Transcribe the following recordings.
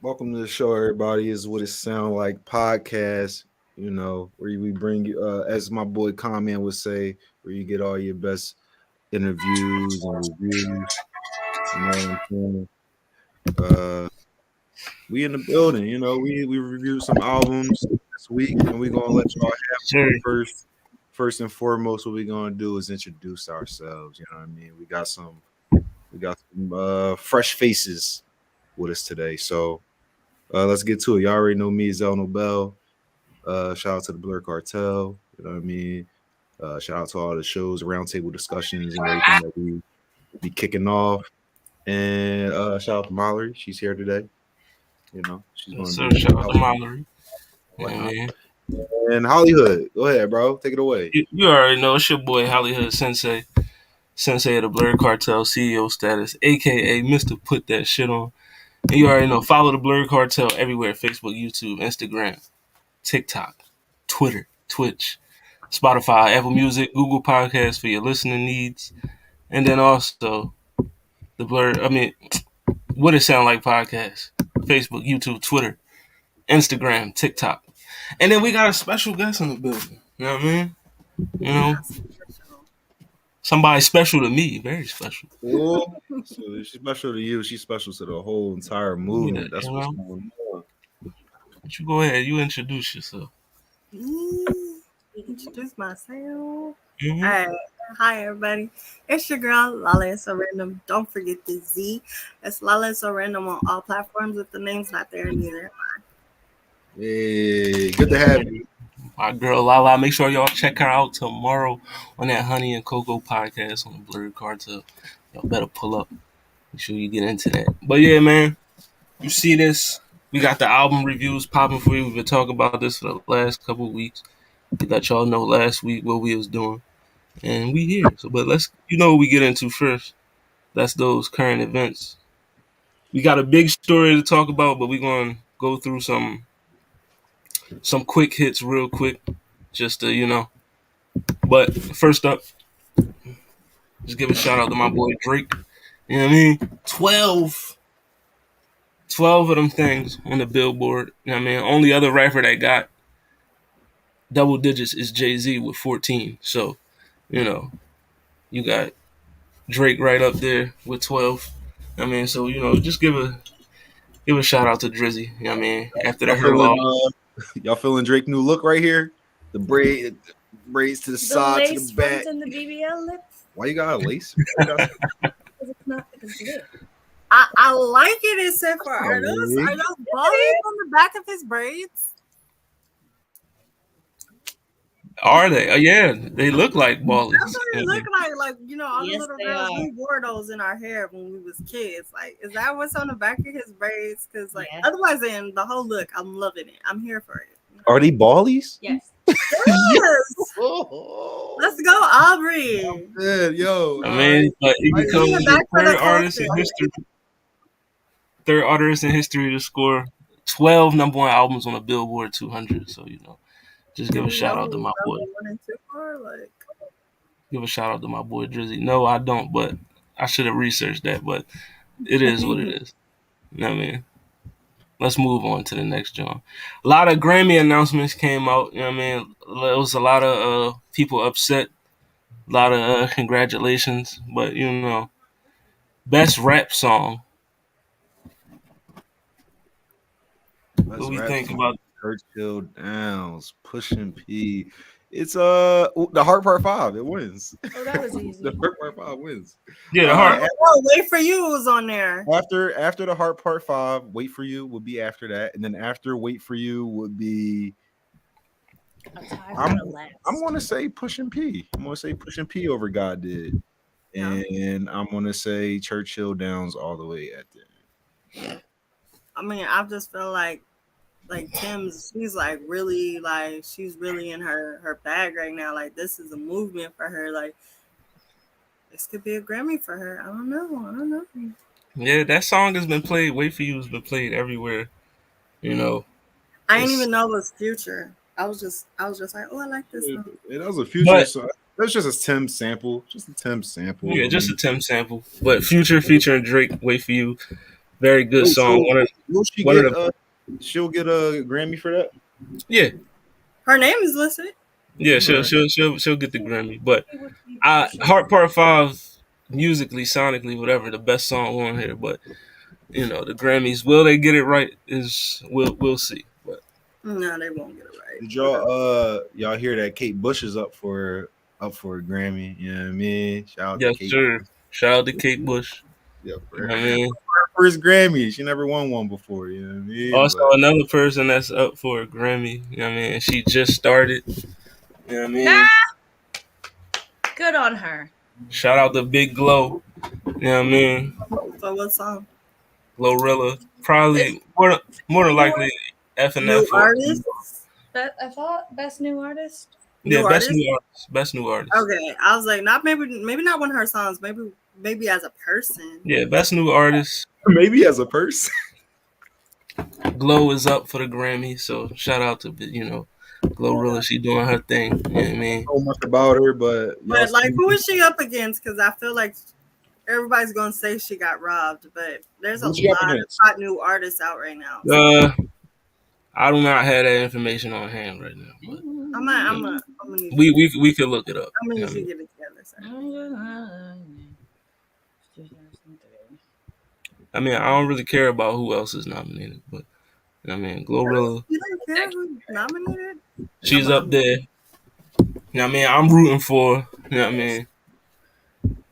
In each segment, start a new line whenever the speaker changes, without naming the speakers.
Welcome to the show, everybody. Is what it sound like podcast. You know, where we bring you, as my boy Comment would say, where you get all your best interviews and reviews. You know what I'm saying? We in the building. You know, we reviewed some albums this week, and we gonna let y'all have
Sure.
First and foremost, what we gonna do is introduce ourselves. You know what I mean? We got some fresh faces with us today. So let's get to it. Y'all already know me, Zell Nobel. Shout out to the Blur Cartel. You know what I mean? Shout out to all the shows, roundtable discussions, and everything that we be kicking off. And shout out to Mallory. She's here today. You know, she's going
to be shout out to Mallory.
And Hollywood. Go ahead, bro. Take it away.
You already know it's your boy Hollywood Sensei of the Blur Cartel, CEO status, aka Mr. Put That Shit On. And you already know, follow the Blur Cartel everywhere: Facebook, YouTube, Instagram, TikTok, Twitter, Twitch, Spotify, Apple Music, Google Podcasts for your listening needs. And then also the What It Sound Like podcast, Facebook, YouTube, Twitter, Instagram, TikTok. And then we got a special guest in the building. You know what I mean? You know, somebody special to me, very special.
Cool. So she's special to you. She's special to the whole entire movement. That's what's going on.
But you go ahead. You introduce yourself.
Introduce myself. Mm-hmm. All right. Hi, everybody. It's your girl, Lala So Random. Don't forget the Z. It's Lala So Random on all platforms. If the name's not there, neither am I.
Hey, good to have you.
My girl, Lala. Make sure y'all check her out tomorrow on that Honey and Cocoa podcast on the Blur Cartel. Y'all better pull up. Make sure you get into that. But yeah, man, you see this. We got the album reviews popping for you. We've been talking about this for the last couple of weeks. We let y'all know last week what we was doing. And we here. So, but let's, what we get into first. That's those current events. We got a big story to talk about, but we're going to go through some quick hits real quick. Just to, But first up, just give a shout out to my boy Drake. You know what I mean? 12 of them things on the Billboard. You know what I mean? Only other rapper that got double digits is Jay-Z with 14. So, you got Drake right up there with 12. I mean, so, just give a shout out to Drizzy. You know what I mean? After that
y'all feeling Drake new look right here? The braids to the side, to the back.
And the BBL lips.
Why you got a lace?
Because it's not lit. I like it except for are those balls on the back of his braids?
Are they? Oh, yeah, they look like ballies.
That's what it look like all the little girls. We wore those in our hair when we was kids. Like, is that what's on the back of his braids? Because otherwise, in the whole look, I'm loving it. I'm here for it.
Are they ballies?
Yes. Yes. Let's go, Aubrey.
Good, yo.
I mean, but he becomes the third artist in history. Third artist in history to score 12 number one albums on the Billboard 200. So just give a shout out to my boy. Give a shout out to my boy Drizzy. No, I don't, but I should have researched that. But it is what it is. You know what I mean? Let's move on to the next joint. A lot of Grammy announcements came out. You know what I mean? There was a lot of people upset. A lot of congratulations. But, best rap song. What do we think about
Churchill Downs, Pushing P? It's the Heart Part 5. It wins.
Oh, that was easy.
The Heart Part 5 wins.
Yeah, the Heart.
Wait for You was on there.
After the Heart Part 5, Wait for You would be after that, and then after Wait for You would be. I'm going to say Pushing P. I'm going to say Pushing P over God Did, and I'm going to say Churchill Downs all the way at the end.
I mean, I just feel like like Tim's, she's like really like she's really in her bag right now. Like this is a movement for her. Like this could be a Grammy for her. I don't know. I don't know.
Yeah, that song has been played. Wait for You has been played everywhere. You know,
I didn't
it's
even know it was Future. I was just like, oh, I like this song.
That was a future
but
song. That's just a Tim sample. Just a Tim sample.
yeah,
I
just
mean,
a Tim sample. But Future featuring Drake, Wait for You, very good
oh,
song.
so will she
One of
get?
the
She'll get a Grammy for that.
yeah.
Her name is listed.
Yeah, she'll
Right.
she'll get the Grammy. But Heart Part 5 musically, sonically, whatever, the best song on here. But the Grammys, will they get it right? Is we'll see. But
No, they won't get it right.
Did y'all hear that Kate Bush is up for a Grammy? You know what I mean? Shout out to
yes,
Kate.
sir. Shout out to Kate Bush.
Yeah,
You know what I mean?
her first Grammy. She never won one before. You know what I mean?
Also,
But
another person that's up for a Grammy. You know what I mean? She just started. You know what I mean?
Nah. Good on her.
Shout out to Big Glow. You know what I mean?
So what song?
Glorilla. Probably more than likely F and
New
F.
artist.
I thought best new artist.
Yeah,
New
best
artist?
new artist. Best new artist.
Okay, I was like, maybe not one of her songs. Maybe as a person.
Yeah, best new artist.
maybe as a person.
Glow is up for the Grammy, so shout out to Glorilla. She doing her thing. You know what I mean?
So much about her, but
But like, who is she up against? Because I feel like everybody's gonna say she got robbed, but there's a
Who's she up
lot of
against?
hot new artists out right now. So
I do not have that information on hand right now, but
I'm gonna need
we could look it up.
I'm gonna
You
need
know what I
you to
mean?
get it together. Sir.
I mean, I don't really care about who else is nominated, but I mean, Glorilla,
You don't care who's nominated?
she's
Come
up
on.
there. You know what I mean? I'm rooting for her. You know what I mean?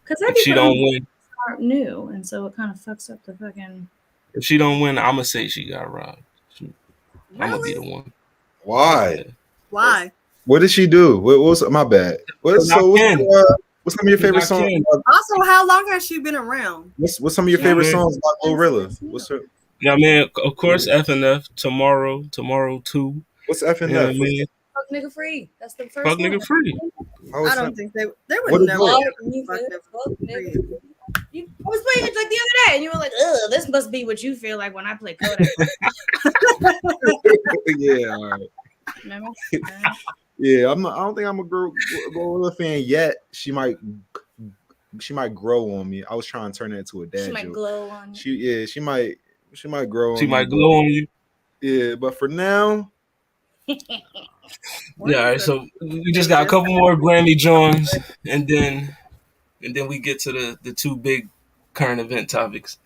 Because
If she don't win,
aren't new, and so it kind of fucks up the fucking.
if she don't win, I'm gonna say she got robbed. I'm gonna be the one.
Why?
Why?
What did she do? What's my bad? What's
I can.
what's some of your favorite
I
songs?
can.
Also, how long has she been around?
What's some of your
Yeah,
favorite
man.
songs by Glorilla? What's her?
You know what I mean? Of course, F and F, Tomorrow 2.
What's F and
You know what I
F?
mean?
Fuck nigga free. That's the first
Fuck
one.
nigga free.
How
I
is
don't
that?
think they
What
would
is
never
that?
fuck
Fuck
them.
nigga. I was playing it like the other day, and you were like, "Ugh, this must be what you feel like when I play Kodak."
Yeah, all right.
Remember?
Yeah, I don't think I'm a Glorilla fan yet. She might grow on me. I was trying to turn that into a dad
She might
joke.
glow on.
She might grow on
She
me.
might glow on you.
Yeah, but for now,
Yeah, all right, so we just got a couple more Grammy joins, and then we get to the two big current event topics.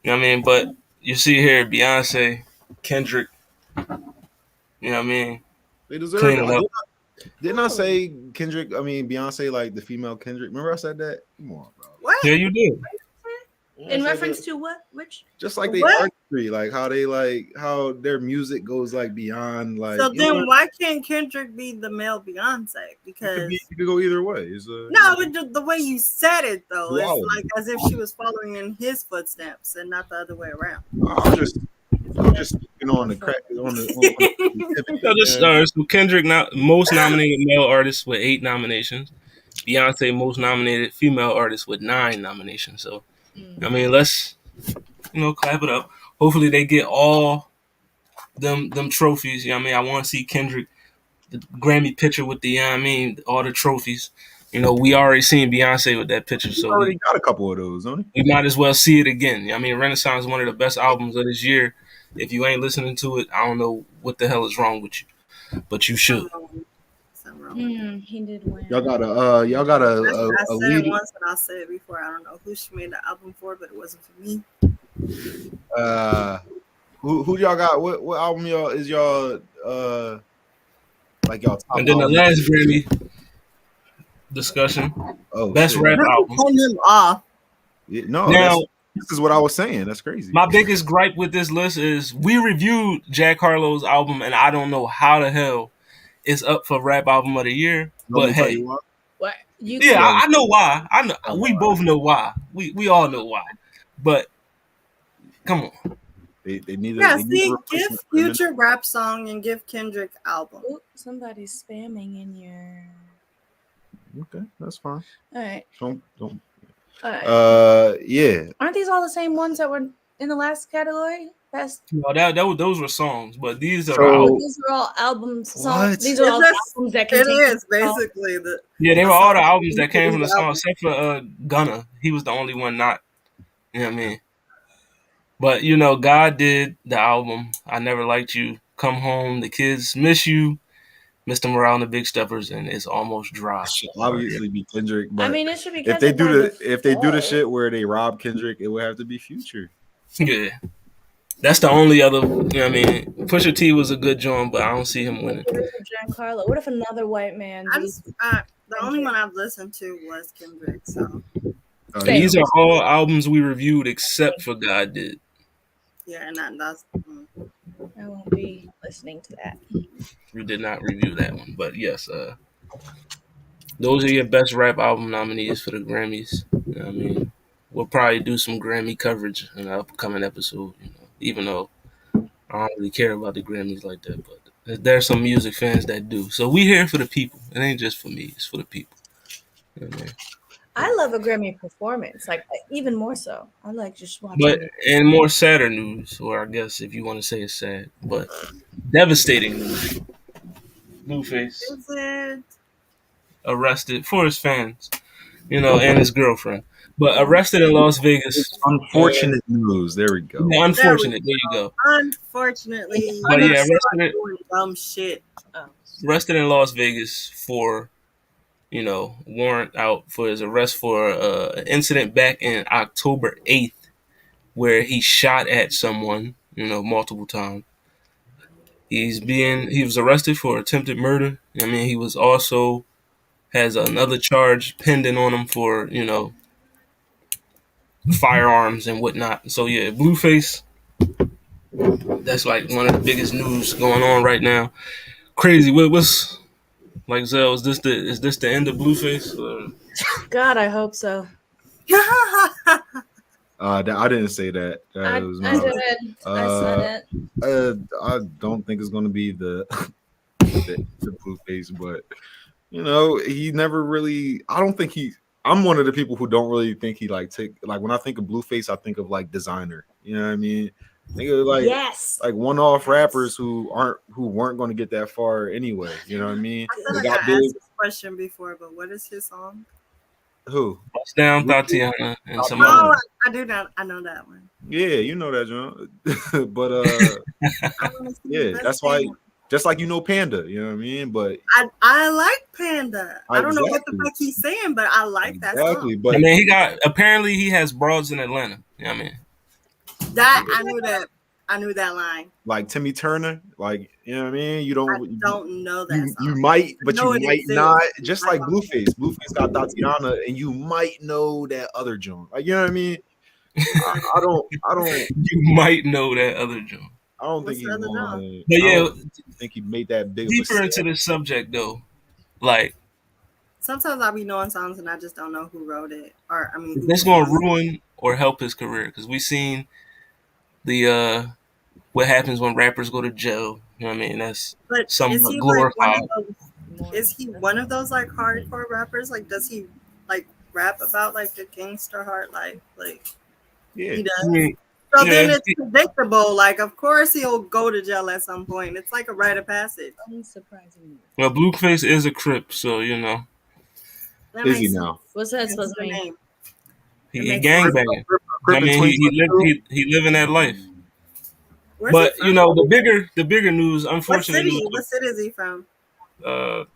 You know what I mean? But you see here, Beyonce, Kendrick. You know what I mean?
they deserve
Clean it
it.
up.
Didn't I say Kendrick? I mean Beyonce, like the female Kendrick. Remember I said that? Come on, bro.
What?
Yeah, you did.
In reference to what? Which?
Just like they
What?
artistry, like how their music goes like beyond like.
So
you know
then,
what?
why can't Kendrick be the male Beyonce? Because
It could go either way. It's
no, but the way you said it though,
Wow.
it's like as if she was following in his footsteps and not the other way around.
I'm just speaking on the crack on the.
So Kendrick, most nominated male artist with 8 nominations. Beyonce, most nominated female artist with 9 nominations. So, I mean, let's clap it up. Hopefully, they get all them trophies. You know what I mean? I want to see Kendrick, the Grammy picture with the, you know what I mean, all the trophies. We already seen Beyonce with that picture, so
already got a couple of those, don't
we might as well see it again. You know what I mean, Renaissance is one of the best albums of this year. If you ain't listening to it, I don't know what the hell is wrong with you, but you should.
Something wrong.
He did win.
Y'all got a
I said
lead.
it once and I'll say it before. I don't know who she made the album for, but it wasn't for me.
Who y'all got? What album is y'all like y'all top
And then the
album?
last Grammy discussion,
Oh,
best
shit.
rap
Never
album.
cut him off.
Yeah, no,
Now,
this is what I was saying. That's crazy.
my biggest gripe with this list is we reviewed Jack Harlow's album, and I don't know how the hell it's up for rap album of the year.
Let me
But
tell
hey,
you what.
What? You
yeah, I know why. I know we
why.
both know why. We all know why. But come on,
They need
Yeah,
they need a
see, give
replacement for Eminem.
Future rap song and give Kendrick album.
Ooh, somebody's spamming in your.
Okay, that's fine.
All right.
Don't.
All right.
Yeah.
Aren't these all the same ones that were in the last category? Best.
No, those were songs, but these are the
So-
Oh,
albums.
these are all albums.
What?
These are all albums that
It
contain.
is basically the.
Yeah, they were all the albums that came from the song,
album.
except for Gunna. He was the only one not. You know what I mean? But you know, God did the album. I Never Liked You, Come Home, The Kids Miss You, Mr. Morale and the Big Steppers, and It's Almost Dry.
It should obviously be Kendrick, but
I mean, it should be.
if they do
Kendrick by
if they do the
default.
shit where they rob Kendrick, it would have to be Future.
Yeah. That's the only other, you know what I mean? Pusha T was a good joint, but I don't see him winning.
What if Giancarlo? What if another white man?
The only one I've listened to was Kendrick. So
These are all albums we reviewed except for God Did.
yeah, and that's.
I won't be listening to that.
We did not review that one, but yes, those are your best rap album nominees for the Grammys. You know what I mean? We'll probably do some Grammy coverage in an upcoming episode, you know, even though I don't really care about the Grammys like that, but there's some music fans that do. So we here for the people. It ain't just for me, it's for the people. You know what I mean?
I love a Grammy performance, like even more so. I like just watching.
But
it.
in more sadder news, or I guess if you want to say it's sad, but devastating news. Blueface
Is it?
arrested for his fans, you know, and his girlfriend. But arrested in Las Vegas.
Unfortunate news. There we go.
Yeah, unfortunate. There you go.
Unfortunately,
But yeah,
doing dumb shit.
arrested in Las Vegas for, you know, warrant out for his arrest for an incident back in October 8th where he shot at someone, you know, multiple times. He was arrested for attempted murder. I mean, he was also has another charge pending on him for, you know, firearms and whatnot. So yeah, Blueface, that's like one of the biggest news going on right now. Crazy. What's like Zell? Is this the end of Blueface? Or?
God, I hope so.
I didn't say that.
I
Was
did. I said it.
I don't think it's going to be the Blueface, but you know, he never really. I don't think he. I'm one of the people who don't really think he like when I think of Blueface, I think of like designer. You know what I mean? Think of like like one-off rappers who weren't going to get that far anyway. You know what I mean?
I feel like I asked this question before, but what is his song?
Who?
Bust Down, Tatiana, and some
Oh,
other.
I do that. I know that one.
Yeah, you know that, John. But yeah, that's why. Just like you know Panda, you know what I mean? But
I like Panda. I don't know what the fuck he's saying, but I like that song.
But
I mean, he has broads in Atlanta. You know what I mean?
That I knew that line.
Like Timmy Turner, like you know what I mean? You don't
know that song.
You might, but you might not. Just like Blueface. Blueface got Tatiana, and you might know that other joint. Like you know what I mean? I don't.
You might know that other joint.
I don't think he
But yeah,
think he made that big.
Deeper into the subject though, like
sometimes I'll be knowing songs and I just don't know who wrote it, or I mean,
it's gonna ruin or help his career because we seen the what happens when rappers go to jail. You know what I mean? That's somewhat glorified.
Is he one of those like hardcore rappers? Like, does he like rap about like the gangster heart life? Like,
yeah,
he does. So then it's predictable. Like, of course he'll go to jail at some point. It's like a rite of passage.
Unsurprisingly.
Well, Blueface is a Crip, so you know.
Is he now?
What's that supposed to mean?
He gangbanging. I mean, he living that life. But you know, the bigger news, unfortunately.
What city is he from?
I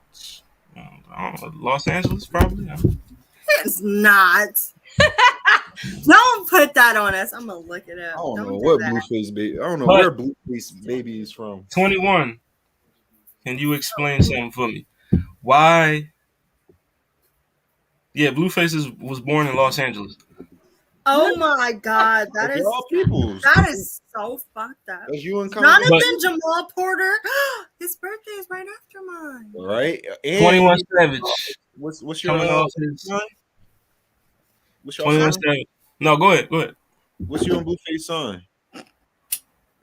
don't know, Los Angeles, probably.
It's not. Don't put that on us. I'm gonna look it up.
I don't know what Blueface baby. I don't know where Blueface baby is from.
21. Can you explain something for me? Why? Yeah, Blueface was born in Los Angeles.
Oh my God, that is so fucked up. Jonathan Jamal Porter, his birthday is right after mine.
Right, and
21 Savage.
What's your son?
What's your 21 Savage? No, go ahead.
What's your Blueface son?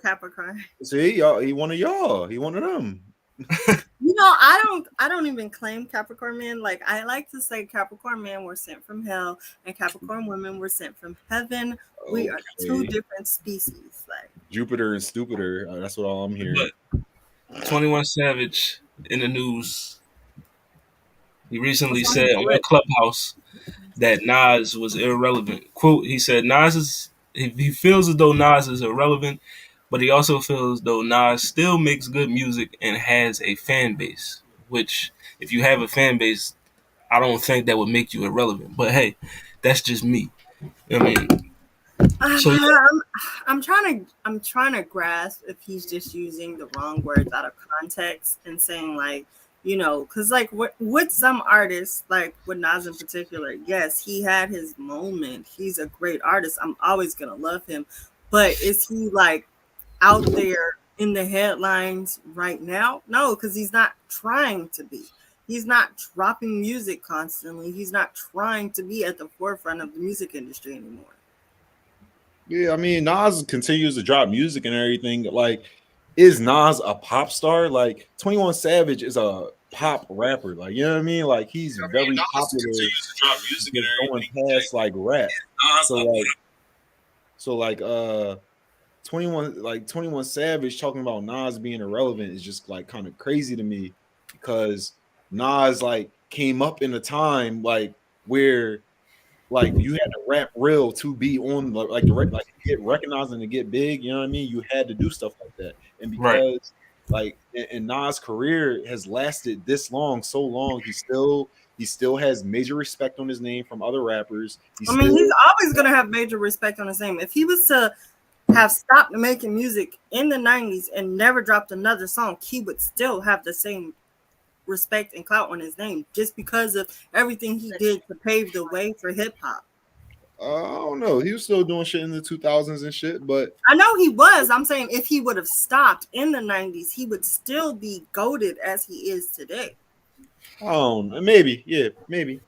Capricorn.
See, y'all, he one of y'all. He one of them.
You know, I don't even claim Capricorn men. Like, I like to say Capricorn men were sent from hell and Capricorn women were sent from heaven. We are two
Okay.
different species. Like,
Jupiter and Stupider. That's what all I'm hearing.
But 21 Savage in the news. He recently
What's on
said
his
on
list?
Clubhouse that Nas was irrelevant. Quote, he said he feels as though Nas is irrelevant, but he also feels as though Nas still makes good music and has a fan base, which if you have a fan base, I don't think that would make you irrelevant. But hey, that's just me. I mean, so yeah.
I'm trying to grasp if he's just using the wrong words out of context and saying, like, you know, because like with some artists, like with Nas in particular, yes, he had his moment. He's a great artist. I'm always gonna love him, but is he like out there in the headlines right now? No, because he's not trying to be. He's not dropping music constantly. He's not trying to be at the forefront of the music industry anymore.
Yeah, I mean, Nas continues to drop music and everything. Like, is Nas a pop star? Like, 21 Savage is a pop rapper. Like, you know what I mean? Like, he's very popular.
Continues to drop music and
Just going
everything.
past like rap.
Nas
So like 21 Savage talking about Nas being irrelevant is just like kind of crazy to me, because Nas like came up in a time like where like you had to rap real to be on like to get recognized and to get big. You know what I mean? You had to do stuff like that, and because
Right.
like and Nas' career has lasted this long, so long, he still has major respect on his name from other rappers.
He's always gonna have major respect on his name. If he was to have stopped making music in the 90s and never dropped another song, he would still have the same respect and clout on his name, just because of everything he did to pave the way for hip hop.
I don't know. He was still doing shit in the 2000s and shit, but
I know he was. I'm saying if he would have stopped in the 90s, he would still be goated as he is today.
Maybe, yeah, maybe.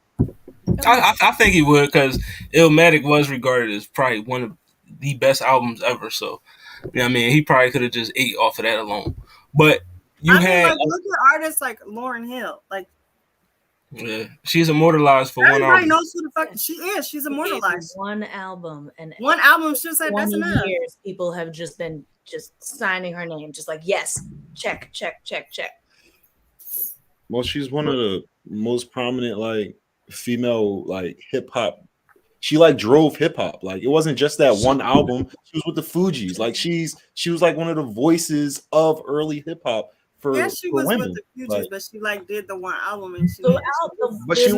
I think he would, because Illmatic was regarded as probably one of the best albums ever. So, you know what I mean? He probably could have just ate off of that alone. But
look at artists like Lauryn Hill. Like,
yeah, she's immortalized for one album.
Everybody knows who the fuck she is. She's immortalized.
One album, and
one album. She said that's enough.
Years, people have just been signing her name, just like, yes, check.
Well, she's one of the most prominent like female like hip hop. She like drove hip hop. Like, it wasn't just that one album. She was with the Fugees. Like, she was like one of the voices of early hip hop for
she
for
was
women.
with the Fugees,
like,
but she like did the one album and she.
But she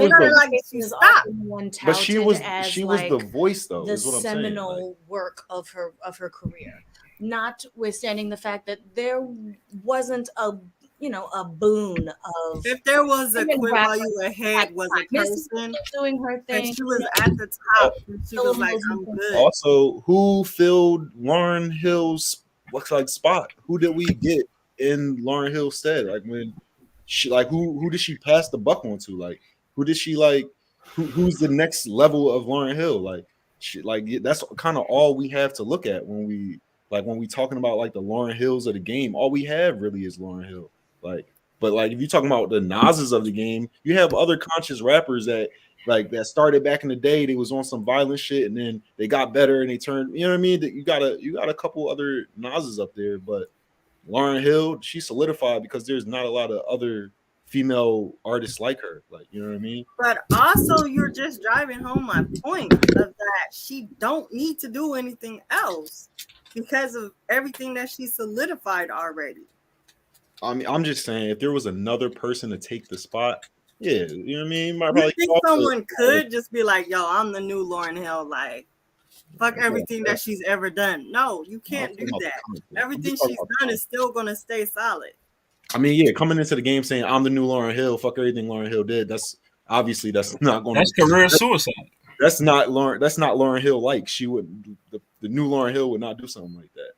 was the voice though.
The
is what I'm
seminal
saying.
work of her career, notwithstanding the fact that there wasn't a boon of.
If there was a Quit While You Ahead was a person
doing her thing,
and she was at the top, and she was like, I'm good.
Also, who filled Lauryn Hill's spot? Who did we get in Lauryn Hill's stead? Like, when she who did she pass the buck on to? Like, who did she who's the next level of Lauryn Hill? Like, that's kind of all we have to look at when we talking about like the Lauryn Hills of the game. All we have really is Lauryn Hill. But if you're talking about the Nas's of the game, you have other conscious rappers that started back in the day. They was on some violent shit and then they got better and they turned. You know what I mean? You got a couple other Nas's up there, but Lauryn Hill, she solidified because there's not a lot of other female artists like her. Like, you know what I mean?
But also, you're just driving home my point of that she don't need to do anything else because of everything that she solidified already.
I mean, I'm just saying, if there was another person to take the spot, yeah, you know what I mean?
You think someone could just be like, yo, I'm the new Lauryn Hill, like, fuck everything that she's ever done. No, you can't do that. Everything she's done is still going to stay solid.
I mean, yeah, coming into the game saying, I'm the new Lauryn Hill, fuck everything Lauryn Hill did, that's not going to...
That's career suicide.
That's not Lauryn Hill like. She would... The new Lauryn Hill would not do something like that.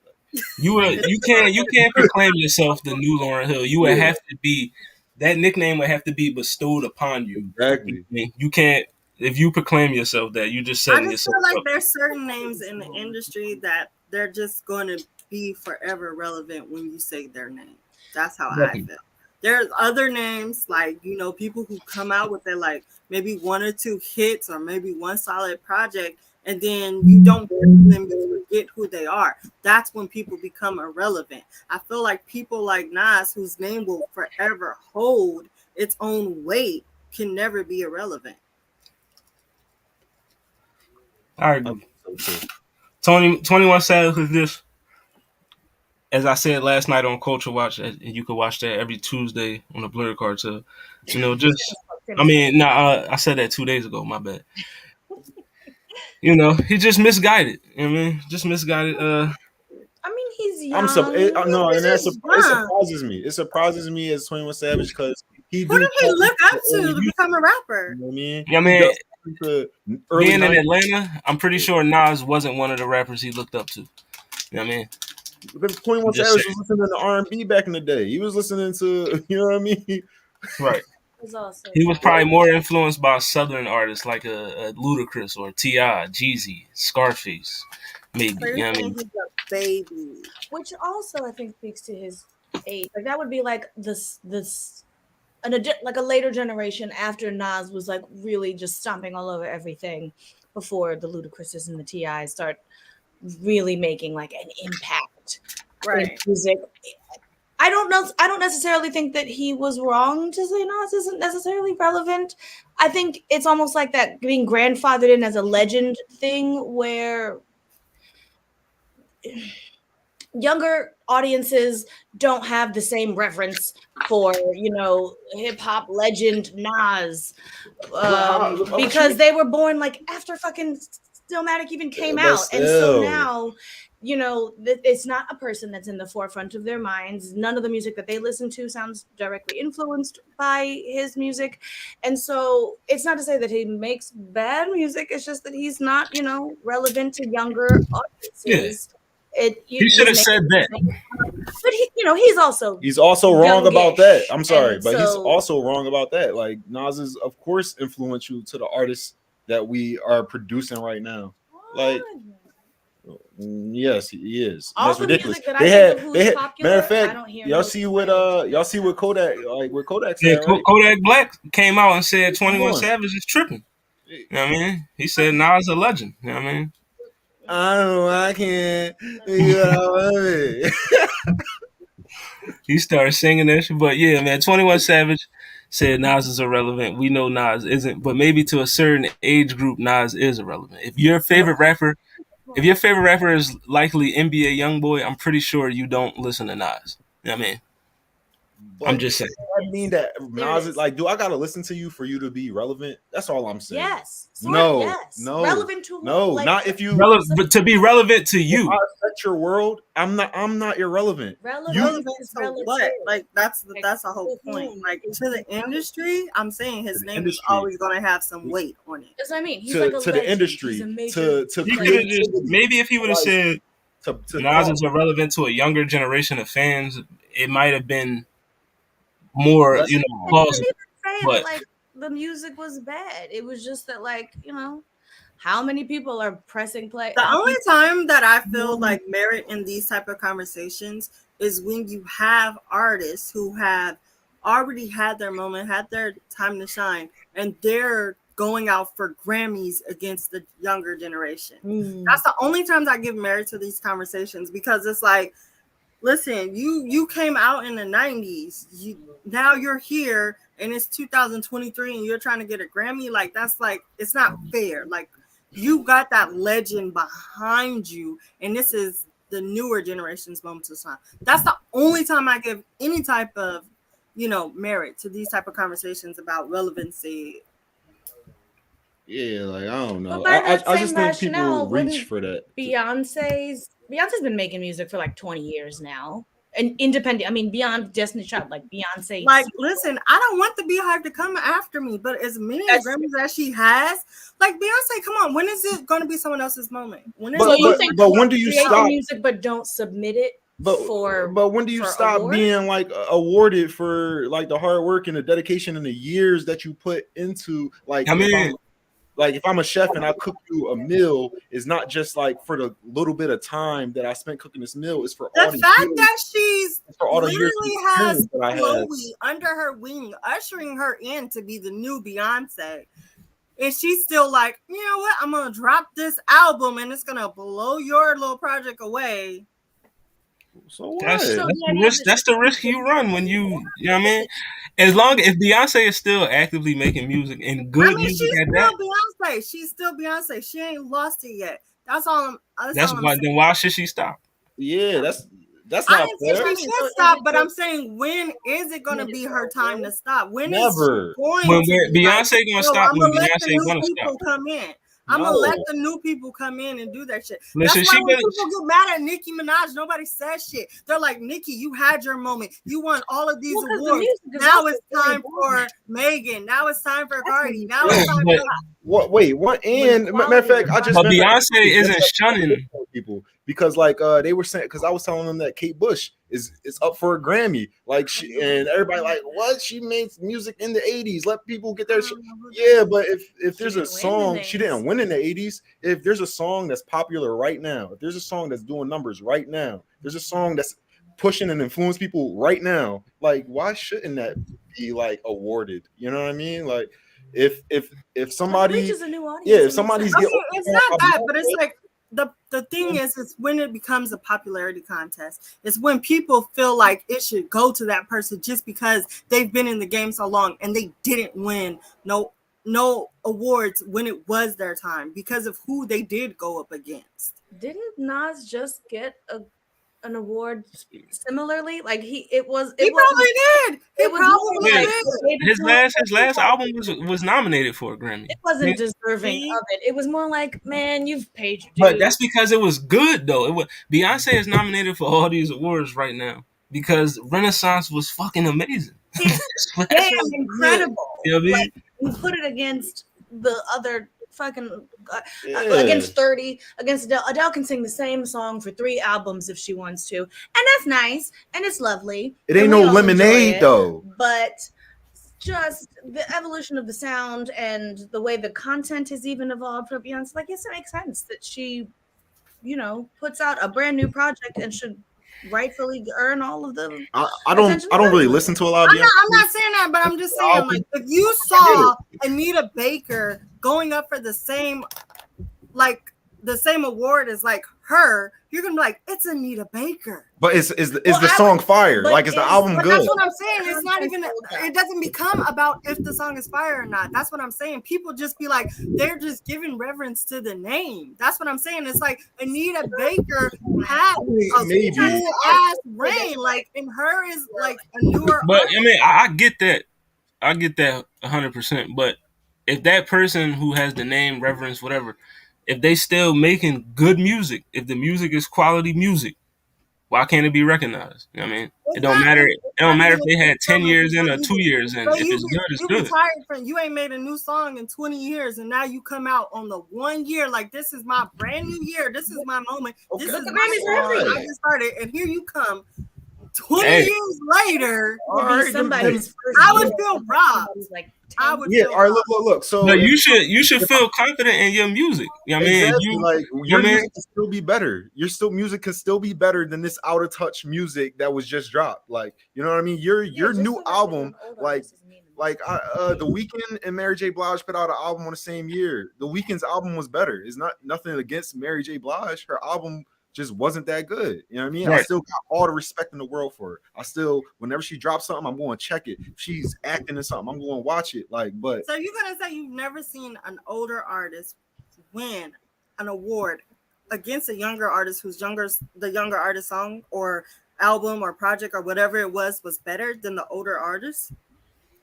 You can't proclaim yourself the new Lauryn Hill. You would have to be, that nickname would have to be bestowed upon you.
Exactly.
You can't, if you proclaim yourself that, you just setting yourself up.
I just feel like there's certain names in the industry that they're just going to be forever relevant when you say their name. That's how I
Definitely.
feel. There's other names like, you know, people who come out with their like maybe one or two hits or maybe one solid project, and then you don't hear from them, you forget who they are. That's when people become irrelevant. I feel like people like Nas, whose name will forever hold its own weight, can never be irrelevant.
I agree. 21 Savage is this, as I said last night on Culture Watch, and you can watch that every Tuesday on the Blurred Cartel. You know, just I mean, I said that 2 days ago. My bad. You know, he just misguided. You know what I mean, just misguided.
I mean, he's young.
I'm so no, and
He's
it
young.
surprises me. It surprises me as 21 Savage because he
Who
do.
did he look up to become a rapper?
You know what I mean?
I mean,
Early
being in
90s.
Atlanta, I'm pretty sure Nas wasn't one of the rappers he looked up to. You know what I mean?
21
Just
Savage
saying.
was listening to R&B back in the day. He was listening to, you know what I mean?
Right.
Was also
He was probably more influenced by Southern artists like a Ludacris or T.I., Jeezy, Scarface, maybe.
So
You
you're
know what I
saying
mean?
he's a baby.
which also I think speaks to his age. Like that would be like like a later generation after Nas was like really just stomping all over everything before the Ludacris's and the T.I. start really making like an impact in
Right.
music. I don't know. I don't necessarily think that he was wrong to say Nas isn't necessarily relevant. I think it's almost like that being grandfathered in as a legend thing where younger audiences don't have the same reverence for, you know, hip hop legend Nas because they were born like after fucking Stillmatic even came out. And so now, you know, it's not a person that's in the forefront of their minds. None of the music that they listen to sounds directly influenced by his music. And so it's not to say that he makes bad music. It's just that he's not, you know, relevant to younger audiences.
He should have said that.
But he, you know, he's
also wrong about that. I'm sorry,
and
but he's
so-
also wrong about that. Like Nas is, of course, influential to the artists that we are producing right now. Like, yes, he is.
All
That's
the
ridiculous.
music that I think of who's popular,
matter of
I
fact,
don't hear
y'all
no
see what Kodak, like where Kodak
Yeah,
said, right?
Kodak Black came out and said 21
on.
Savage is tripping. You know what I mean? He said Nas a legend. You know what I mean?
I can't. You know what I mean?
He started singing that shit. But yeah, man, 21 Savage said Nas is irrelevant. We know Nas isn't, but maybe to a certain age group, Nas is irrelevant. If your favorite rapper is likely NBA YoungBoy, I'm pretty sure you don't listen to Nas. You know what I mean?
But
I'm just saying.
I mean that Nas is like, do I gotta listen to you for you to be relevant? That's all I'm saying.
Yes.
No.
Relevant to
no,
like,
not if you
but to be relevant to you.
If I affect your world, I'm not irrelevant.
Relevant to what? Like that's the whole point. Like to the industry, I'm saying his name is always gonna have some weight on it.
That's what I mean. He's
to,
like a
to the industry, to
maybe if he would have said Nas is irrelevant to a younger generation of fans, it might have been more, you know, plausible.
But like the music was bad. It was just that, like, you know, how many people are pressing play?
The only time that I feel like merit in these type of conversations is when you have artists who have already had their moment, had their time to shine, and they're going out for Grammys against the younger generation. That's the only times I give merit to these conversations, because it's like, listen, you came out in the 90s. Now you're here and it's 2023 and you're trying to get a Grammy. Like, that's like, it's not fair. Like, you got that legend behind you, and this is the newer generation's moment to shine. That's the only time I give any type of, you know, merit to these type of conversations about relevancy.
Yeah, like I don't know.
I
just think people reach for that.
Beyonce's been making music for like 20 years now. And independent, I mean, beyond Destiny Child, like Beyonce.
Like, listen, I don't want the Beehive to come after me, but as many Grammys as she has, like Beyonce, come on, when is it going to be someone else's moment? When
when do you stop
music but don't submit it?
But when do you stop being like awarded for like the hard work and the dedication and the years that you put into, like,
I mean,
like if I'm a chef and I cook you a meal, it's not just like for the little bit of time that I spent cooking this meal. It's for
The
all the
fact
years,
that she's
for all the years of
literally has
experience that I have.
Chloe under her wing, ushering her in to be the new Beyonce. And she's still like, you know what? I'm gonna drop this album and it's gonna blow your little project away.
So what?
That's the risk you run when you know what I mean. As long if Beyonce is still actively making music and good music
she's
at
still
that,
Beyonce. She's still Beyonce. She ain't lost it yet. That's all I'm
that's why. Then why should she stop?
Yeah, that's
I
not
didn't say
fair.
she should stop, but I'm saying, when is it going to be her time to stop? When is
Never.
she going
When
to be
Beyonce
like,
gonna stop?
I'm
When
gonna let the
Beyonce
new
gonna
people
stop?
come in. I'm gonna let the new people come in and do that shit.
Listen,
That's why
she
when
gonna-
people get mad at Nicki Minaj, nobody says shit. They're like, Nicki, you had your moment. You won all of these
'cause the
awards.
music is
Now
also
it's
very
time
boring.
for Megan. Now it's time for
That's
Cardi.
what
Now
you
it's time
But-
for
What? Wait, what? And
the
matter of fact, I just
But
meant that
Beyonce isn't shunning.
people because like they were saying, because I was telling them that Kate Bush is up for a Grammy, like and everybody like, what? She made music in the 80s. Let people get their shit. Yeah, but if there's a song, she didn't win in the 80s. If there's a song that's popular right now, if there's a song that's doing numbers right now, there's a song that's pushing and influence people right now, like why shouldn't that be like awarded? You know what I mean? Like if somebody
reaches a new audience,
yeah,
it
if
makes
somebody's
sense.
getting
Okay, it's not that, but it's like the thing is, it's when it becomes a popularity contest. It's when people feel like it should go to that person just because they've been in the game so long and they didn't win no awards when it was their time because of who they did go up against.
Didn't Nas just get an award similarly? Like
He
it
probably did. He
it was
probably
more
did.
like
His last album was nominated for a Grammy.
it wasn't deserving of it. It was more like, man, you've paid your
But
dues.
that's because it was good though. It was Beyonce is nominated for all these awards right now because Renaissance was fucking amazing.
Damn incredible.
You know what I mean?
Like, you put it against the other fucking
Yeah.
against 30 against Adele. Adele can sing the same song for 3 albums if she wants to, and that's nice and it's lovely.
It ain't
and
no
we all enjoy
Lemonade
it,
though.
but just the evolution of the sound and the way the content has even evolved for Beyonce, like yes, it makes sense that she, puts out a brand new project and should rightfully earn all of them.
I don't really listen to a lot of Beyonce.
I'm not saying that, but I'm just saying, like, if you saw Anita Baker going up for the same award as like her, you're gonna be like, it's Anita Baker.
But is the song fire? Like, is the album
But
good?
that's what I'm saying. It's not even. It doesn't become about if the song is fire or not. That's what I'm saying. People just be like, they're just giving reverence to the name. That's what I'm saying. It's like Anita Baker had a cool ass reign, like, and her is like a newer.
But I mean, I get that. I get that 100%. But if that person who has the name, reverence, whatever, if they still making good music, if the music is quality music, why can't it be recognized? You know what I mean? It don't matter. It don't matter if they had 10 years in or 2 years in. If it's good, it's good.
Retired from, you ain't made a new song in 20 years, and now you come out on the 1 year like, this is my brand new year. This is my moment.
Okay.
This is
The
my
Grammys
song. I just started, and here you come 20
Hey.
years later.
All right,
Somebody's first
I would
year.
feel robbed.
Somebody's like
I would
Yeah,
feel
all right,
robbed.
look. So
No, you should feel confident in your music. You know what I mean?
exactly, like your
I mean?
music can still be better. Music can still be better than this out of touch music that was just dropped. Like, you know what I mean? Your new album, like The Weeknd and Mary J. Blige put out an album on the same year. The Weeknd's album was better. It's not nothing against Mary J. Blige. Her album just wasn't that good. You know what I mean?
Right.
I still got all the respect in the world for her. I still, whenever she drops something, I'm going to check it. If she's acting in something, I'm going to watch it. Like, but
So you're gonna say you've never seen an older artist win an award against a younger artist the younger artist song or album or project or whatever it was better than the older artist?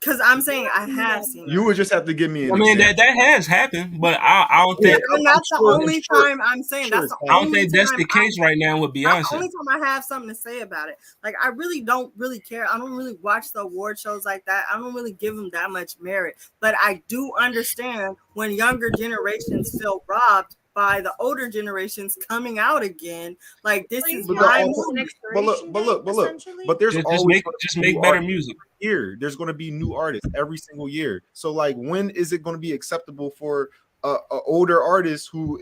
Because I'm saying I have seen
you would just have to give me an
I mean,
example.
that has happened, but I don't think
and that's the only time I'm saying
Sure,
that's the
I don't
only
think that's
time
the case right now with
That's the
Beyonce.
only time I have something to say about it. Like, I really don't really care. I don't really watch the award shows like that. I don't really give them that much merit. But I do understand when younger generations feel robbed by the older generations coming out again. Like, this is my moment.
But look. But there's
Just
always
make better music.
Year. There's going to be new artists every single year. So like, when is it going to be acceptable for a older artist who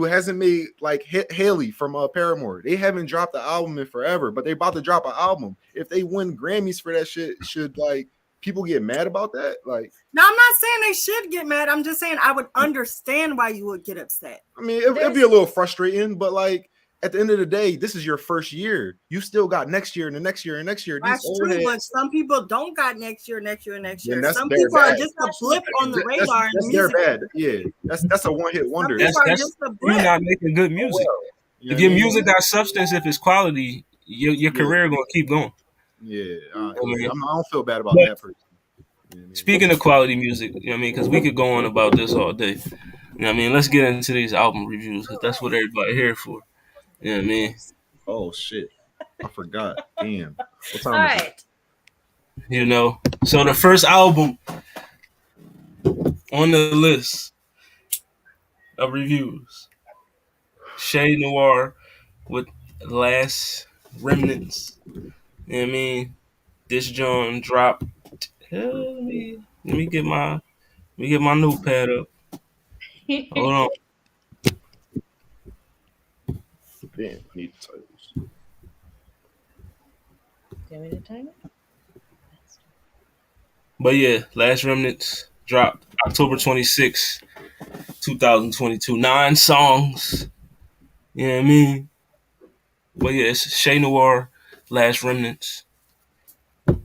hasn't made like Haley from Paramore. They haven't dropped the album in forever, but they about to drop an album. If they win Grammys for that shit, should like people get mad about that? Like,
no, I'm not saying they should get mad. I'm just saying I would understand why you would get upset.
I mean, it'd be a little frustrating, but like at the end of the day, this is your first year. You still got next year and the next year and next year.
That's
These
true,
old
but
heads,
some people don't got next year.
that's
Some
their
people are
bad.
just a blip on the radar.
That's their bad. Yeah, that's a one hit wonder.
Some people are
That's
just a
you
blip.
not making good music.
Oh, well. You know
If your
what I mean?
music got substance, if it's quality, your career gonna keep going.
Yeah,
I mean,
I don't feel bad about
but
that person. You know what I mean?
speaking of quality music, you know what I mean, because we could go on about this all day. You know what I mean? Let's get into these album reviews because that's what everybody here for. You know what I mean?
Oh shit, I forgot. Damn. What time
All
is it?
right.
You know. So the first album on the list of reviews, Shay Noir with Last Remnants. You know what I mean? This John dropped. Let me get my notepad up. Hold on.
Damn, need the titles.
Do you want me to time it?
But yeah, Last Remnants dropped October 26, 2022. 9 songs. You know what I mean? But yeah, it's Shay Noir, Last Remnants.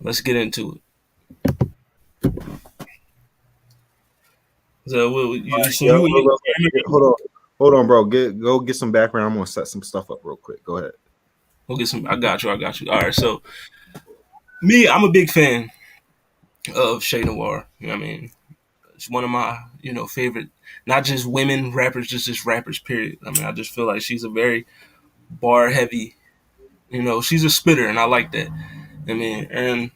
Let's get into it. So,
Hold on, bro. Go get some background. I'm gonna set some stuff up real quick. Go ahead.
Go get some. I got you. All right. So, me, I'm a big fan of Shay Noir. You know what I mean? It's one of my, favorite, not just women rappers, just rappers, period. I mean, I just feel like she's a very bar heavy, she's a spitter, and I like that. I mean, and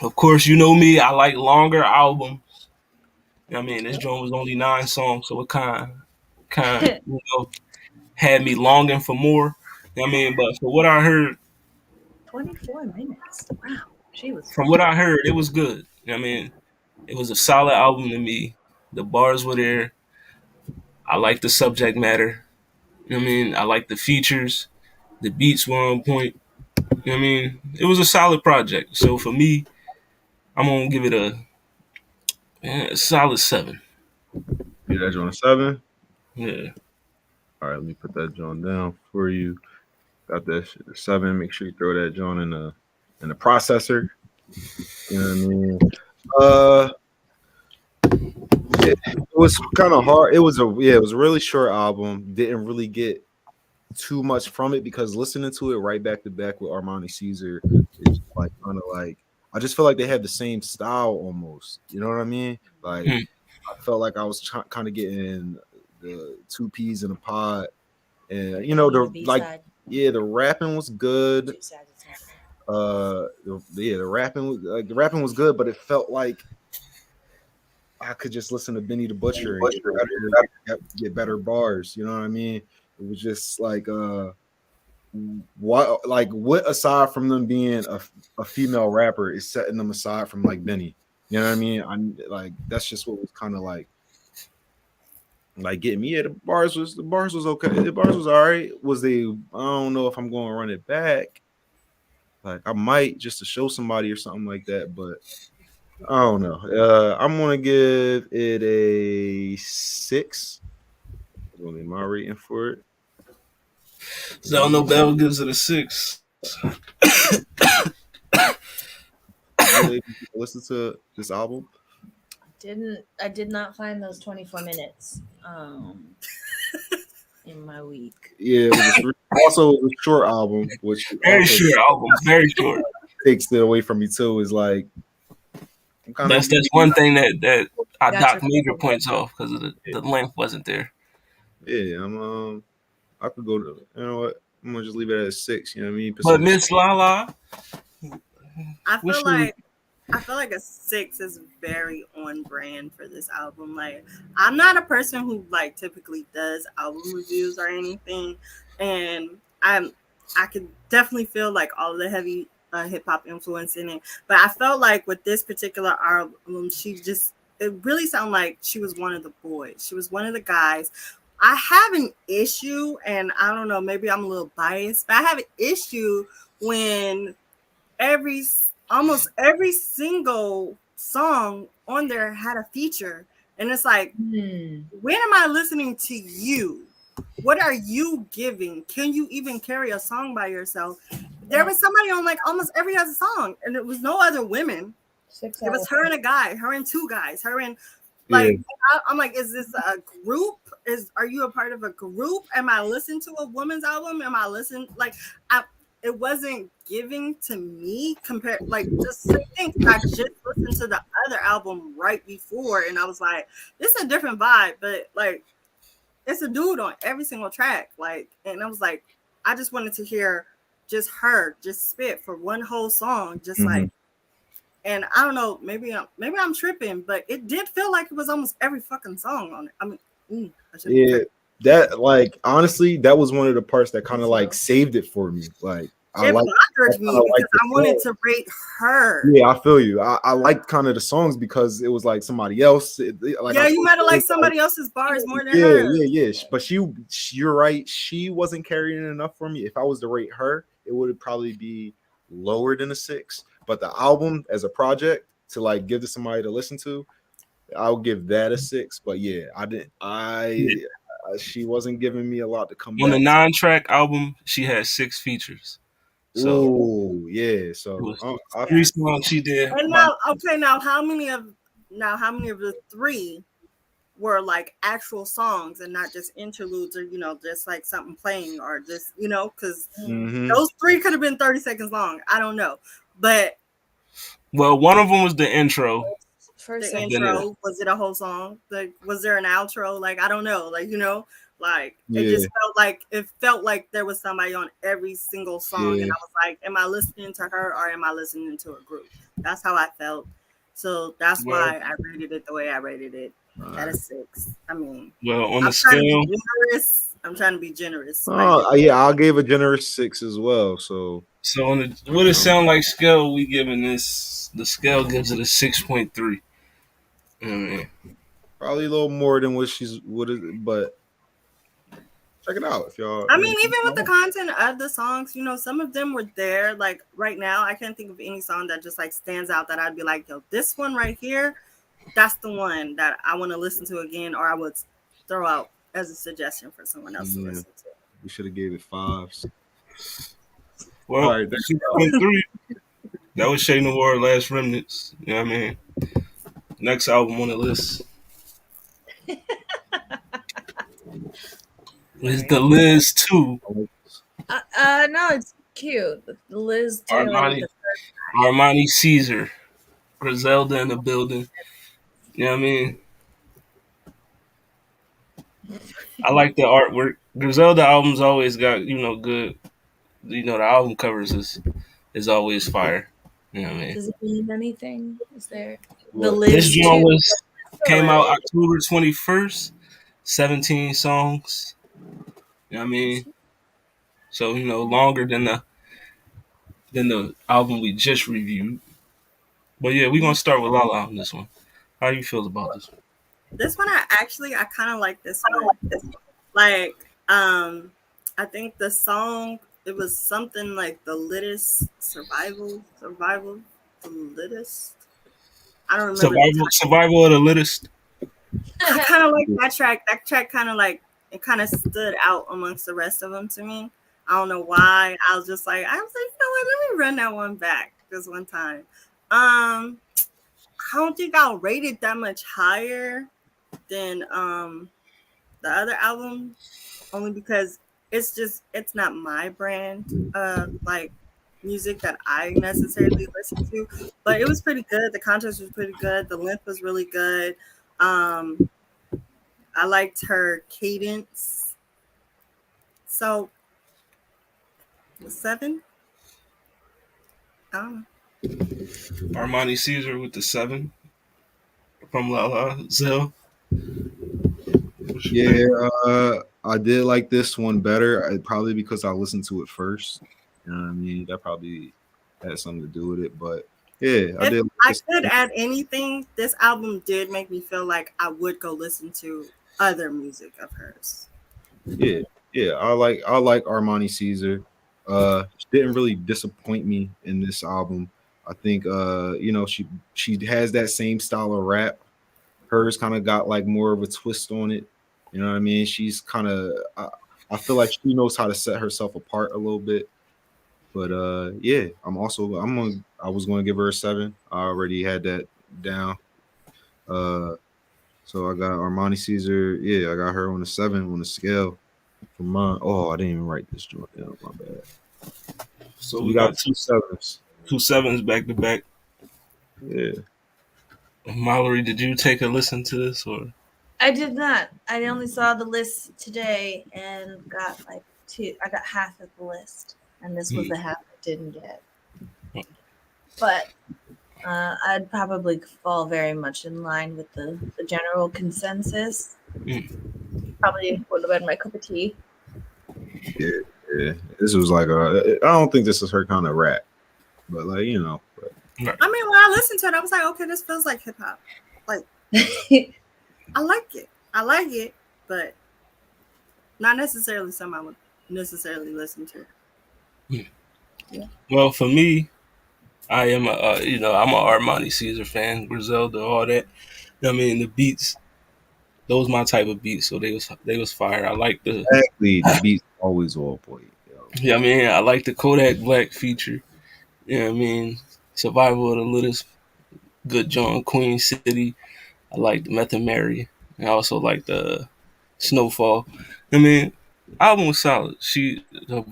of course, you know me, I like longer albums. I mean, this joint was only 9 songs, so it kind of, had me longing for more. I mean, but for what I heard,
24 minutes. Wow. She was
from what I heard, it was good. I mean, it was a solid album to me. The bars were there. I like the subject matter. I mean, I like the features. The beats were on point. I mean, it was a solid project. So for me, I'm gonna give it a solid 7.
You that joint 7?
Yeah.
All right, let me put that joint down for you. Got that shit at 7. Make sure you throw that joint in the processor. You know what I mean? It was kind of hard. It was a really short album. Didn't really get too much from it because listening to it right back to back with Armani Caesar is like kind of like I just feel like they have the same style almost. You know what I mean? Like I felt like I was kind of getting the 2 peas in a pod, and the rapping was good. The rapping was good, but it felt like I could just listen to Benny the Butcher and get better bars. You know what I mean? It was just like what aside from them being a female rapper is setting them aside from like Benny. You know what I mean? I'm like that's just what was kind of like getting me. Yeah, the bars was okay. The bars was all right. I don't know if I'm going to run it back. Like I might just to show somebody or something like that, but I don't know. I'm gonna give it a 6. That's gonna be my rating for it.
So Nobel gives it a 6.
Listen to this album.
I did not find those 24 minutes in my week.
Yeah, it was also a short album, which
very short album, very short.
Takes it away from me too. Is like
that's one thing that I docked major points off because of the length wasn't there.
Yeah, I could go to. You know what? I'm gonna just leave it at a 6. You know what I mean?
But Miss Lala,
I feel like a 6 is very on brand for this album. Like, I'm not a person who like typically does album reviews or anything, and I could definitely feel like all the heavy hip hop influence in it. But I felt like with this particular album, she just it really sounded like she was one of the boys. She was one of the guys. I have an issue, and I don't know, maybe I'm a little biased, but I have an issue when almost every single song on there had a feature, and it's like, when am I listening to you? What are you giving? Can you even carry a song by yourself? There was somebody on like almost every other song, and it was no other women. It was her and a guy, her and two guys, her and like, I'm like, is this a group? Are you a part of a group? Am I listening to a woman's album? Am I listening like it wasn't giving to me compared, like, just think I just listened to the other album right before, and I was like, this is a different vibe, but like, it's a dude on every single track, like, and I was like, I just wanted to hear just her just spit for one whole song, just like, and I don't know, maybe I'm tripping, but it did feel like it was almost every fucking song on it. I mean,
that, like, honestly, that was one of the parts that kind of like saved it for me. Like,
it bothered me because I wanted to rate her.
Yeah, I feel you. I liked kind of the songs because it was like somebody else. Like,
yeah, you might have liked somebody else's bars more than her.
Yeah. But you're right. She wasn't carrying enough for me. If I was to rate her, it would probably be lower than a 6. But the album as a project to like give to somebody to listen to, I'll give that a 6. But yeah, she wasn't giving me a lot to come
on
back
the 9-track album. She had 6 features.
So yeah, so
3 songs she did.
And now, now how many of the 3 were like actual songs and not just interludes, or just like something playing, or just because those 3 could have been 30 seconds long. I don't know, but
one of them was the intro.
The intro, was it a whole song? Like, was there an outro? Like, I don't know. Like, like it just felt like there was somebody on every single song, and I was like, am I listening to her or am I listening to a group? That's how I felt. So that's why I rated it the way I rated it at a 6. I mean,
on the scale,
I'm trying to be generous.
I gave a generous 6 as well. So
on the what it sound like scale, we giving this. The scale gives it a 6.3.
Probably a little more than what but check it out if y'all.
I mean, even with the content of the songs, some of them were there. Like right now, I can't think of any song that just like stands out that I'd be like, yo, this one right here, that's the one that I want to listen to again, or I would throw out as a suggestion for someone else to listen to.
We should have gave it 5s.
Well, all right, 6.3. That was Shay Noir, Last Remnants. You know what I mean? Next album on the list is the Liz 2.
No, it's cute. The Liz 2.
Armani Caesar. Griselda in the building. You know what I mean? I like the artwork. Griselda albums always got, good. The album covers is always fire. You know what I mean?
Does it mean anything? Is there
the Liz? This joint came out October 21st. 17 songs. You know what I mean? So longer than the album we just reviewed. But yeah, we're gonna start with Lala on this one. How do you feel about this one?
This one, I kind of like this one. Like, I think the song, it was something like the littest survival, the littest. I don't remember.
Survival of the littest.
I kind of like that track. That track kind of like, it kind of stood out amongst the rest of them to me. I don't know why. I was like, you know what? Let me run that one back this one time. I don't think I'll rate it that much higher than the other album, only because it's not my brand of like music that I necessarily listen to. But it was pretty good. The context was pretty good. The length was really good. I liked her cadence. So 7. I don't know.
Armani Caesar with the 7 from Lala Zell.
Yeah, I did like this one better. Probably because I listened to it first. You know what I mean? That probably had something to do with it. But Yeah, I
If
did.
I could add anything, this album did make me feel like I would go listen to other music of hers.
Yeah, yeah. I like Armani Caesar. She didn't really disappoint me in this album. I think she has that same style of rap. Hers kind of got like more of a twist on it. You know what I mean? She's kind of I feel like she knows how to set herself apart a little bit. But yeah, I was gonna give her a 7. I already had that down. Uh so I got Armani Caesar. Yeah, I got her on a 7 on the scale for mine. Oh, I didn't even write this joint down. My bad.
So
So
we
we got
got
two sevens.
two sevens back to back.
Yeah.
Mallory, did you take a listen to this or?
I did not. I only saw the list today and got like two. I got half of the list, and this was the half I didn't get. But I'd probably fall very much in line with the general consensus. Probably would have been my cup of tea.
Yeah. Yeah. This was like I don't think this is her kind of rap. But like, but
I mean, when I listened to it, I was like, okay, this feels like hip hop. Like, I like it. I like it, but not necessarily something I would necessarily listen to.
Well, for me, I am I'm a Armani Caesar fan, Griselda, all that. I mean, the beats, those my type of beats, so they was fire. I like the
exactly the beat's always on point.
yeah, I mean, I like the Kodak Black feature. You know what I mean? Survival of the Littest, Good John, Queen City. I like the Method Mary. I also like the Snowfall. I mean, album was solid.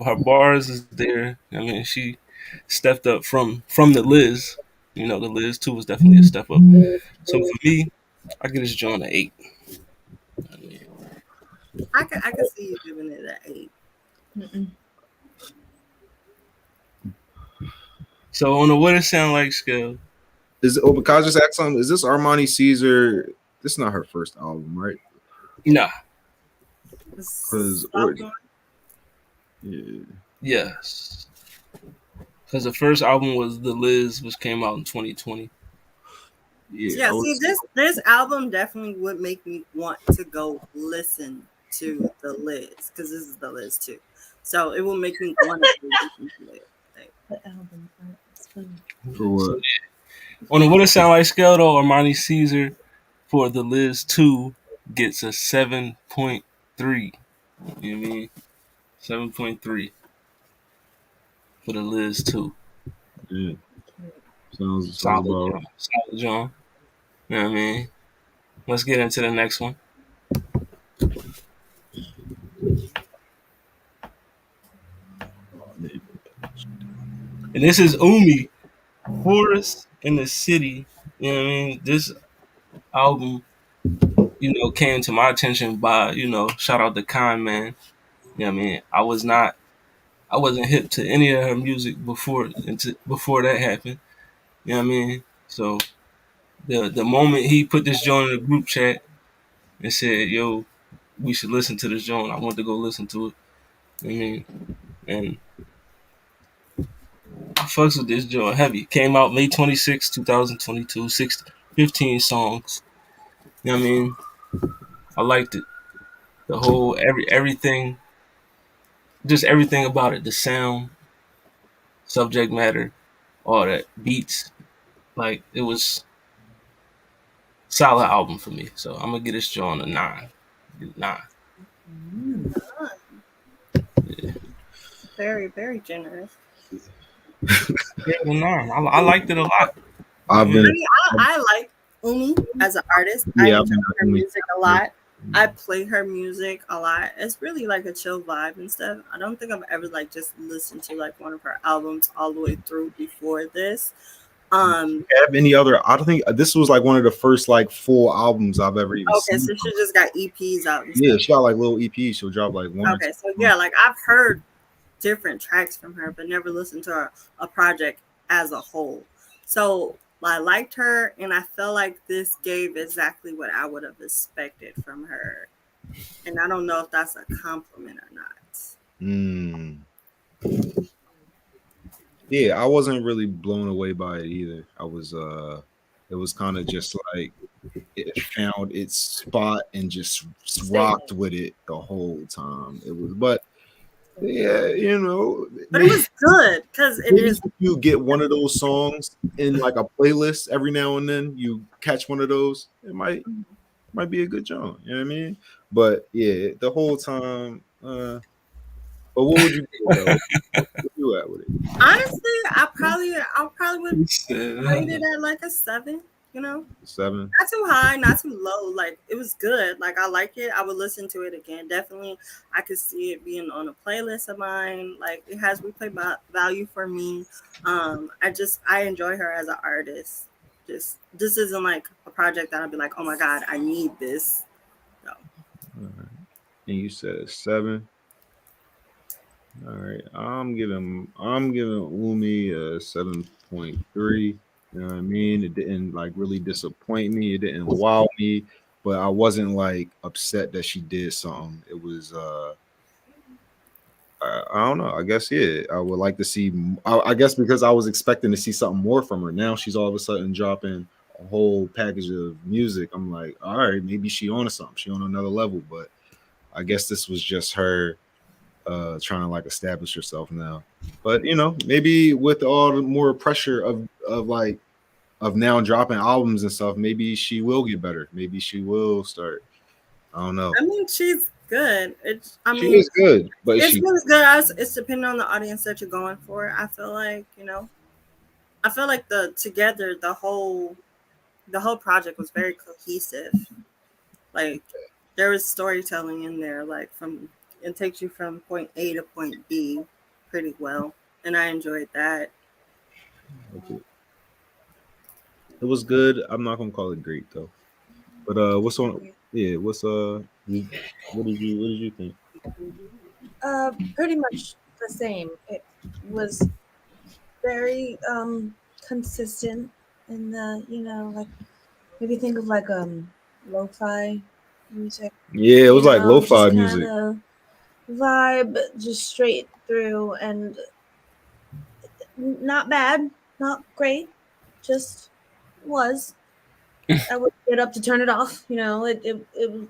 Her bars is there. I mean, she stepped up from the Liz. You know, the Liz too was definitely a step up. So for me, I give this joint an 8. I mean,
I can see you giving it an 8.
Mm-mm.
so on a what it sound like scale,
Can I just ask something? Is this Armani Caesar? This is not her first album, right?
nah,
Because yeah.
yes, because the first album was the Liz, which came out in 2020.
Yeah, see, this album definitely would make me want to go listen to the Liz, because this is the Liz too. So it will make me want to listen to it.
What album?
For what?
On a what it sound like scale though, Armani Caesar for the Liz 2 gets a 7.3. You know what I mean? 7.3 for the Liz 2.
Yeah. Sounds
Solid
about
John. Solid John. You know what I mean? Let's get into the next one.
right.
And this is Umi, Forest in the City. You know what I mean? This album, came to my attention by, shout out to Khan Man. You know what I mean? I wasn't hip to any of her music before that happened. You know what I mean? So the moment he put this joint in the group chat and said, "Yo, we should listen to this joint," I went to go listen to it. I mean, and I fucks with this joint heavy. Came out May 26, 2022. 15 songs. You know what I mean? I liked it. The whole everything, just everything about it. The sound, subject matter, all that beats. Like it was solid album for me. So I'm gonna get this joint a 9. 9. Yeah.
Very, very generous.
Yeah, a 9. I liked it a lot.
I've been
I mean, I like Umi as an artist. I
Yeah, I've
enjoy
been
her
Umi.
music a lot. I play her music a lot. It's really like a chill vibe and stuff. I don't think I've ever like just listened to like one of her albums all the way through before this.
have any other. I don't think this was like one of the first like full albums I've ever even
Okay,
seen.
so she just got EPs out and
Yeah,
stuff.
she got like little EPs. She'll drop like one.
Okay, so yeah, like I've heard different tracks from her, but never listened to a project as a whole. So I liked her, and I felt like this gave exactly what I would have expected from her. And I don't know if that's a compliment or not.
Mm. Yeah, I wasn't really blown away by it either. I was it was kind of just like it found its spot and just rocked
Statement.
with it the whole time. It was, but yeah,
But it was good because it
maybe
is.
if you get one of those songs in like a playlist every now and then, you catch one of those, it might be a good job. You know what I mean? But yeah, the whole time. But what would you give it though? Where you at with it?
Honestly, I probably would
He said,
rate it at like a 7. You know,
7.
not too high, not too low. Like it was good. Like I like it. I would listen to it again. Definitely, I could see it being on a playlist of mine. Like it has replay value for me. I enjoy her as an artist. Just this isn't like a project that I'll be like, oh my god, I need this. No.
All right. And you said 7. All right, I'm giving Umi a 7.3. You know what I mean? It didn't like really disappoint me. It didn't wow me, but I wasn't like upset that she did something. It was I don't know. I guess yeah. I would like to see. I guess because I was expecting to see something more from her. Now she's all of a sudden dropping a whole package of music. I'm like, all right, maybe she on to something. She on another level. But I guess this was just her trying to like establish herself now. But maybe with all the more pressure of now dropping albums and stuff, maybe she will get better. Maybe she will start. I don't know.
I mean, she's good. It's. I
She
mean,
is good, but
it's
she
really good. It's depending on the audience that you're going for. I feel like I feel like the whole project was very cohesive. Like there was storytelling in there, like from it takes you from point A to point B pretty well, and I enjoyed that.
it was good. I'm not gonna call it great though. But what's on? Yeah, what did you think?
Pretty much the same. It was very consistent in the, like maybe think of like lo-fi music,
Yeah, it was like
just
lo-fi
kind
music.
of vibe just straight through, and not bad, not great, just was. I would get up to turn it off. It was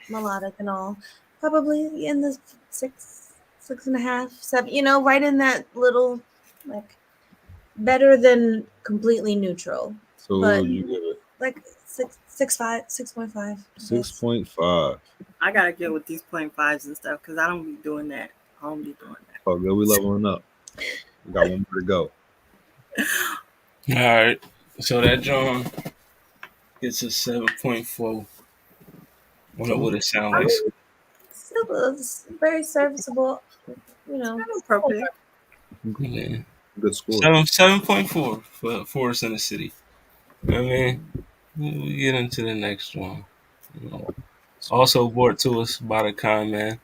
melodic and all. Probably in the 6.5, 7. Right in that little, like, better than completely neutral,
So what
but
would you give it?
like 6.5, 6.5. I
Six
guess.
point five.
I gotta get with these point fives and stuff because I don't be doing that. I don't be doing that.
Oh, good. We leveling up. We got one more to go.
all right. So that John gets a 7.4. What it sound
I
like?
mean, still was very serviceable.
Kind of appropriate.
Yeah.
Good score.
7.4 for Forest in the City. I mean, we get into the next one. Also brought to us by the con man.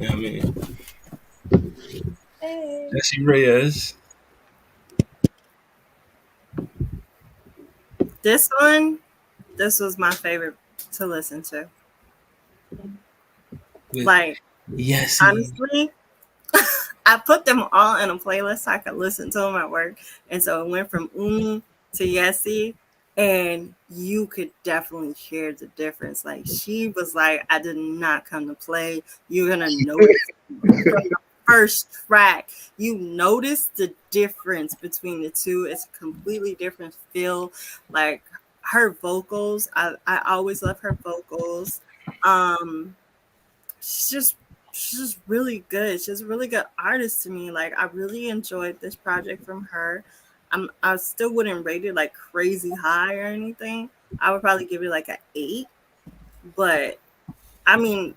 I mean,
Hey.
Jessie Reyes.
This was my favorite to listen to.
With
Like
Yessie.
honestly, I put them all in a playlist so I could listen to them at work. And so it went from Umi to Yessie, and you could definitely hear the difference. Like she was like, I did not come to play. You're gonna notice from the first track. You notice the difference between the two. It's a completely different feel. Like her vocals, I always love her vocals. Um she's just she's just really good. She's a really good artist to me. Like I really enjoyed this project from her. I still wouldn't rate it like crazy high or anything. I would probably give it like an 8. But I mean,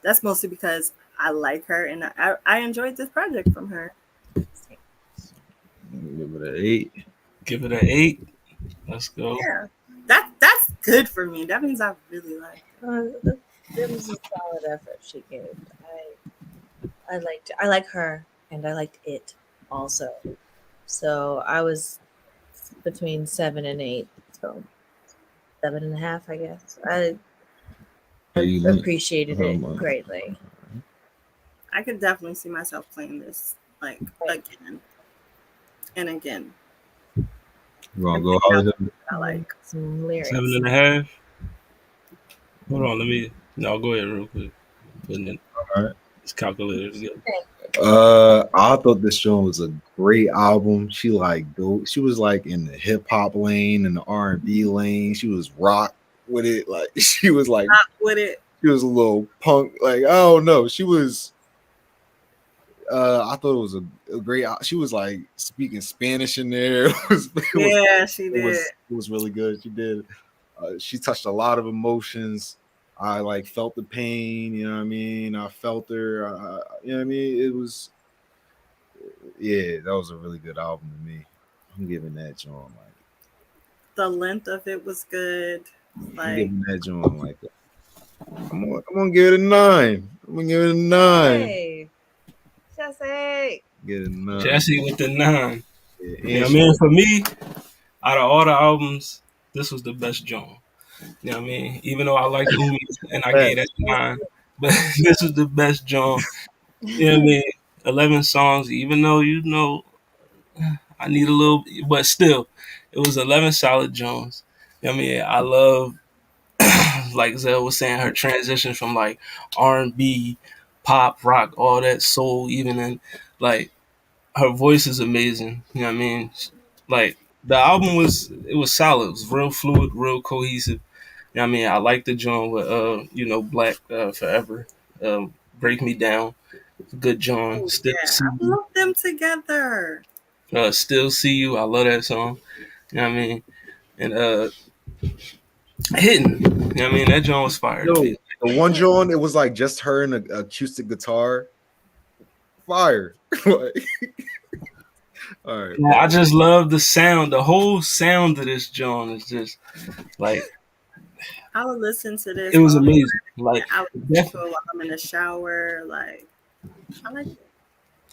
that's mostly because I like her and I enjoyed this project from her.
Give it an 8.
Give it an 8. Let's go.
Yeah. That's good for me. That means I really like it.
It was a solid effort she gave. I liked. I like her, and I liked it also. So I was between 7 and 8. So 7.5, I guess. I appreciated it greatly.
I could definitely see myself playing this like again and again.
You gonna
And
go
pick out
Hollywood?
what I like.
Some lyrics.
7.5. Hold on, let me. No, go ahead real quick. Putting it,
All right.
this calculator together.
I thought this joint was a great album. She was like in the hip hop lane and the R&B lane. She was rock with it. Like she was like
Not with it.
she was a little punk. Like I don't know. She was. I thought it was a great. She was like speaking Spanish in there.
Yeah, she did.
It was really good. She did. She touched a lot of emotions. I like felt the pain. You know what I mean? I felt her. You know what I mean? It was. Yeah, that was a really good album to me. I'm giving that joint like.
The length of it was good.
I'm
Like,
giving that joint like. I'm gonna give it a 9. I'm gonna give it a 9.
Hey, Jessie.
Get a 9.
Jessie with the 9.
Yeah,
You know
and
what I mean? For me, out of all the albums, this was the best joint. You know what I mean? Even though I like Umi and I gave that 9, but this was the best joint. You know what I mean? 11 songs, even though, I need a little, but still, it was 11 solid Jones. You know what I mean? I love, like Zell was saying, her transition from like R&B, pop, rock, all that soul, even in like her voice is amazing. You know what I mean? Like the album was solid. It was real fluid, real cohesive. You know what I mean? I like the joint with Black Forever. Break Me Down. Good John.
oh
Still
yeah,
see
I
you.
love them together.
Still see you. I love that song. You know what I mean? And hitting. You know what I mean? That joint was fire to
yo,
me.
the one joint, it was like just her and an acoustic guitar. Fire. Like, all right,
Yeah, I just love the sound. The whole sound of this joint is just like
I would listen to
it
this
was
while
amazing. Like
I would listen to it while I'm in the shower. Like, I like it.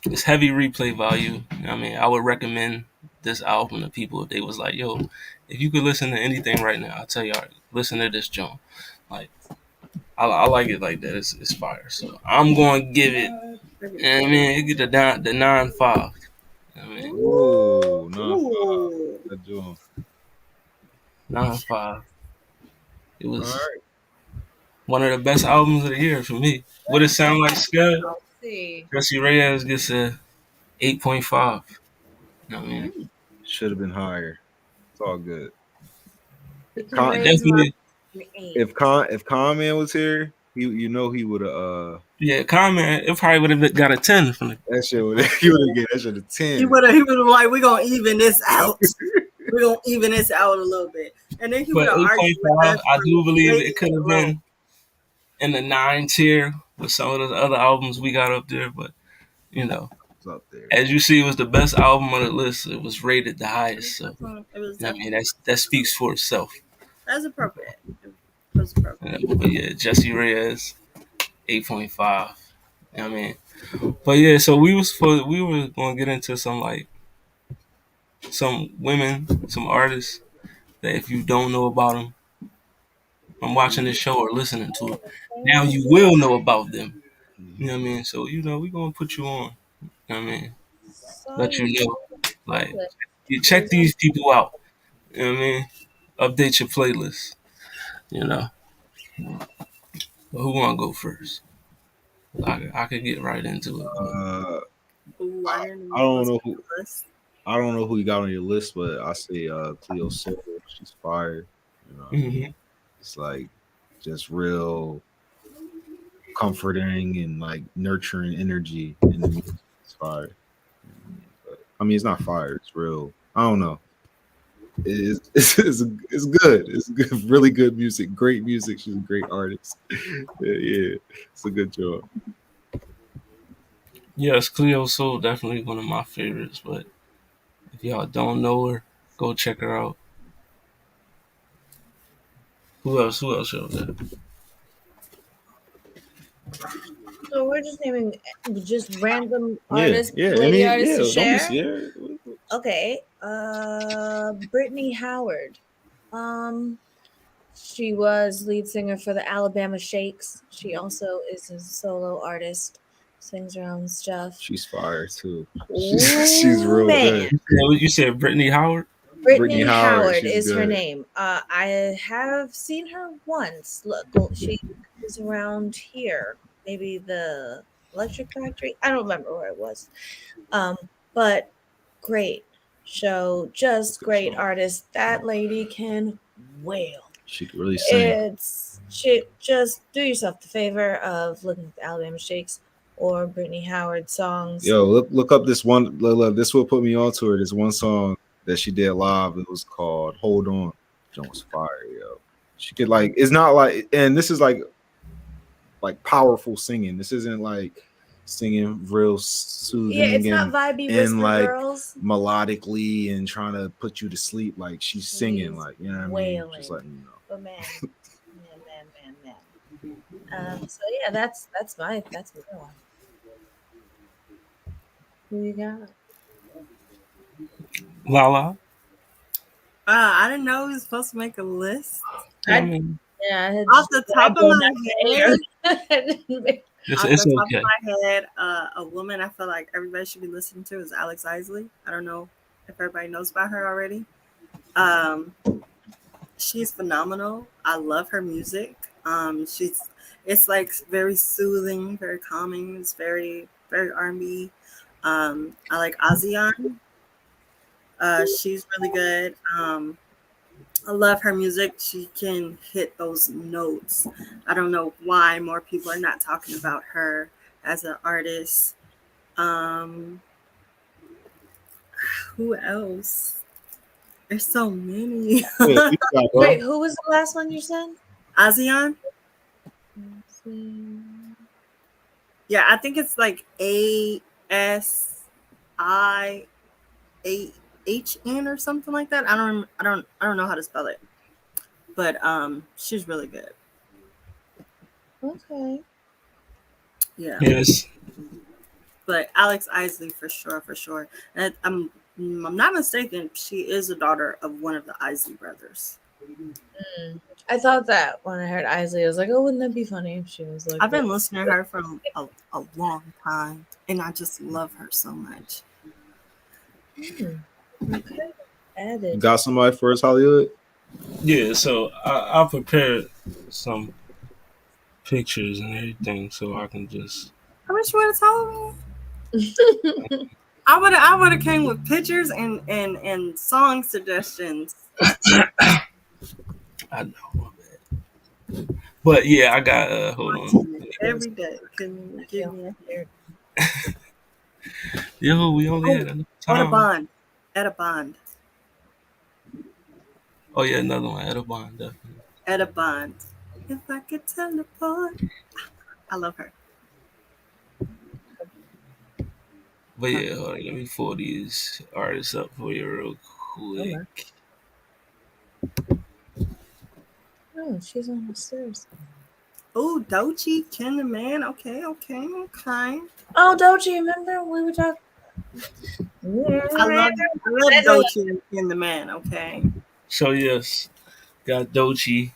it's heavy replay value. You know what I mean? I would recommend this album to people if they was like, yo, if you could listen to anything right now, I'll tell you, all right, listen to this joint. Like I like it like that. It's fire. So I'm going to give it. You know what I mean? It get the 9.5. You know what I mean?
Whoa, 9.5.
Ooh.
That joint.
9.5. It
All
was
right.
one of the best albums of the year for me. What it sound like, Scott?
Let's see.
Jessie Reyes gets a 8.5. You know what I mean?
Should have been higher. It's all good.
You can
Con,
It
raise my
definitely,
if Con Man was here, he would have
yeah, comment. It probably would have got a 10 from the.
that shit would he would have gave that shit a
He
10.
would have like, we're gonna even this out. We're gonna even this out a little bit. And then he would
But
have argued with
8.5,
us
I
for
do believe
way
it could
too
have
long.
been in the 9 tier with some of the other albums we got up there. But,
It's up there.
as you see, it was the best album on the list. It was rated the highest. So,
It was
I mean,
definitely
that speaks for itself.
that's appropriate. It was appropriate.
But yeah, Jessie Reyes, 8.5. You know what I mean? But yeah, so we were gonna get into some like some women, some artists that if you don't know about them, I'm watching this show or listening to it. Now you will know about them. You know what I mean? So we gonna put you on. You know what I mean?
saw
Let
you
you know. Like
playlist.
you check these people out. You know what I mean? Update your playlist. You know. But who wanna go first? I could get right into it, but
Uh,
Ooh, I didn't
I
know
don't
what's
know
on
who
the list.
I don't know who you got on your list, but I say Cleo Soul. She's fire. You know what I mean?
mhm.
It's like just real comforting and like nurturing energy in the music. It's fire. You know what I mean? But I mean, it's not fire. It's real. I don't know. It's good. It's good. Really good music. Great music. She's a great artist. Yeah, it's a good job.
Yes, Cleo Soul definitely one of my favorites, but if y'all don't know her, go check her out. Who else? Who else shows that?
So we're just naming just random
Yeah,
artists,
yeah.
lady
Any,
artists to
yeah. Don't be
share.
scared.
Okay. Brittany Howard. She was lead singer for the Alabama Shakes. She also is a solo artist. sings her own stuff.
She's fire too.
Ooh,
She's real
man.
good.
You said Brittany Howard?
Brittany
Howard,
Howard
she's
is her
good.
name. I have seen her once. Look, she was around here, maybe the Electric Factory. I don't remember where it was. But great show, just
Good
great
show.
artist. That lady can wail.
She could really sing.
Just do yourself the favor of looking at the Alabama Shakes or Brittany Howard songs.
Yo, look up this one. Look, this will put me onto her. This one song that she did live. It was called "Hold On." John was fire, yo. She could like. It's not like, and this is like powerful singing. This isn't like singing real soothing
Yeah, it's not
and
vibey whisper
like
girls.
melodically and trying to put you to sleep. Like she's singing, like, you know what I mean? Just letting you know.
But man. So yeah, that's my one. Who you got?
Lala?
I didn't know we were supposed to make a list.
I mean,
Yeah,
Off the top of my head,
it's okay.
of my head, a woman I feel like everybody should be listening to is Alex Isley. I don't know if everybody knows about her already. She's phenomenal. I love her music. It's like very soothing, very calming. It's very R&B. I like ASEAN. She's really good. I love her music. She can hit those notes. I don't know why more people are not talking about her as an artist. Who else? There's so many.
Wait, who was the last one you said?
ASEAN? Yeah, I think it's like ASIAHN or something like that. I don't know how to spell it. But she's really good.
Okay.
Yeah.
Yes.
But Alex Isley for sure. And I'm not mistaken, she is a daughter of one of the Isley brothers.
I thought that when I heard Isley, I was like, oh, wouldn't that be funny if she was like...
I've been listening to her for a long time, and I just love her so much.
Okay. Added.
Got somebody for us, Hollywood?
Yeah, so I prepared some pictures and everything so I can just...
I wish you would have told me. I would have came with pictures and song suggestions.
I know, my bad. But yeah, I got hold on.
Every day. Can you give me a
Yo, we only had enough time.
At a bond.
Oh yeah, another one. At a bond, definitely.
At a bond. If I could teleport. I love her.
But yeah, hold on, let me pull these artists up for you real quick.
Oh, she's on the stairs.
Oh, Doechii, Ken the Man. Okay.
Oh, Doechii, remember we were talking?
I love Doechii and Ken the Man. Okay.
So yes, got Doechii,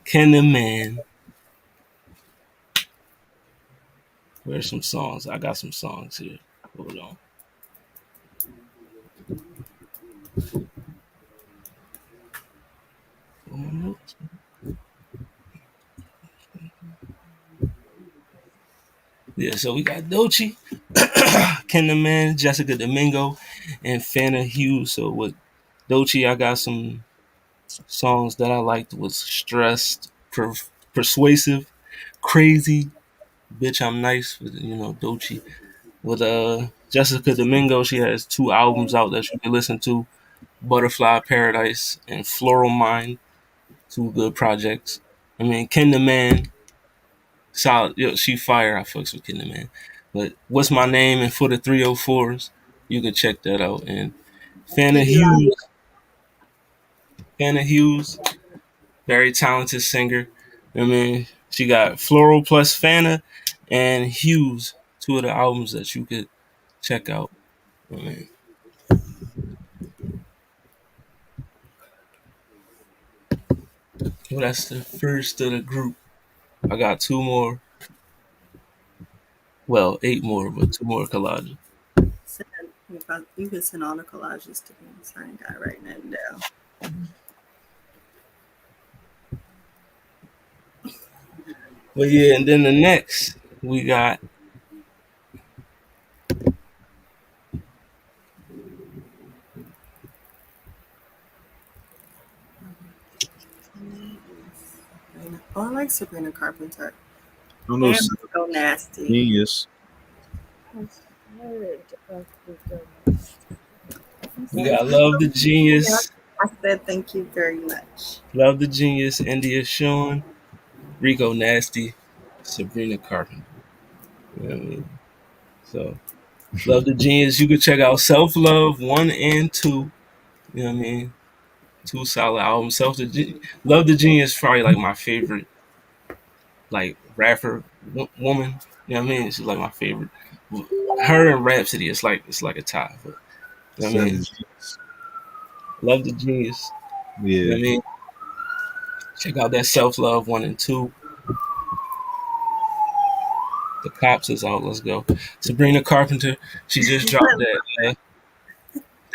Ken the Man. Where's some songs? I got some songs here. Hold on. Yeah, so we got Doechii, Ken the Man, Jessica Domingo, and Fana Hughes. So with Doechii, I got some songs that I liked was Stressed, Persuasive, Crazy, Bitch I'm Nice with Doechii. With Jessica Domingo, she has 2 albums out that you can listen to. Butterfly Paradise and Floral Mind. 2 good projects. I mean, Ken the Man, solid. Yo, she fire. I fucks with Ken the Man. But What's My Name and For the 304s, you can check that out. And Fana Hughes, very talented singer. I mean, she got Floral plus Fana and Hughes, 2 of the albums that you could check out. I mean, well, that's the first of the group. I got 2 more. Well, 8 more, but 2 more collages.
Send, you can send all the collages to me. So I ain't got to write nothing down.
But yeah, and then the next we got
Oh, I like Sabrina Carpenter.
I don't know.
And so nasty.
Genius.
we got Love the Genius,
I said thank you very much.
Love the Genius, India Sean, Rico Nasty, Sabrina Carpenter. You know what I mean? So Love the Genius. You can check out Self Love 1 and 2. You know what I mean? 2 solid albums. Love the Genius probably like my favorite like rapper woman. You know what I mean? She's like my favorite. Her and Rhapsody, it's like a tie. But, you know what I mean? Love the Genius.
Yeah.
You know what I mean? Check out that Self Love 1 and 2. The Cops is out. Let's go. Sabrina Carpenter. She just dropped that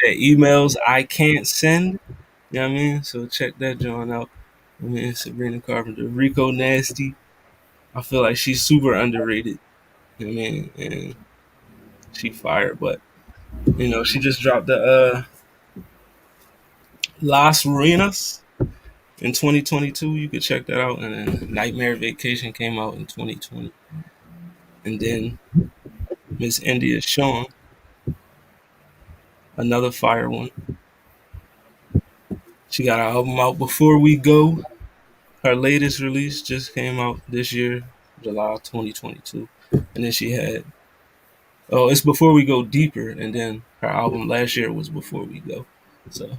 emails I can't send. You know what I mean? So check that joint out. I mean, Sabrina Carpenter. Rico Nasty. I feel like she's super underrated. You know what I mean? And she fired, but she just dropped the Las Ruinas in 2022. You could check that out. And then Nightmare Vacation came out in 2020. And then Miss India Sean, another fire one. She got an album out, Before We Go. Her latest release just came out this year, July 2022. And then she had, it's Before We Go Deeper. And then her album last year was Before We Go. So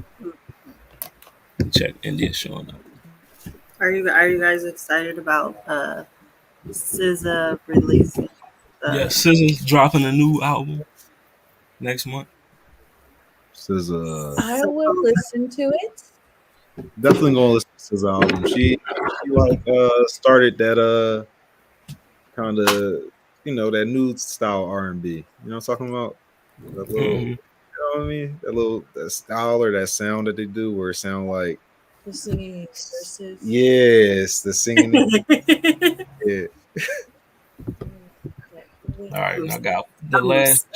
check India Sean out.
Are you guys excited about SZA releasing?
Yeah, SZA's dropping a new album next month.
SZA.
I will listen to it.
Definitely gonna listen to SZA album. She like started that kind of that new style R&B. You know what I'm talking about? That little, you know what I mean? That style or that sound that they do where it sound like
The singing verses.
yes, the singing. Yeah.
All right, and I got the last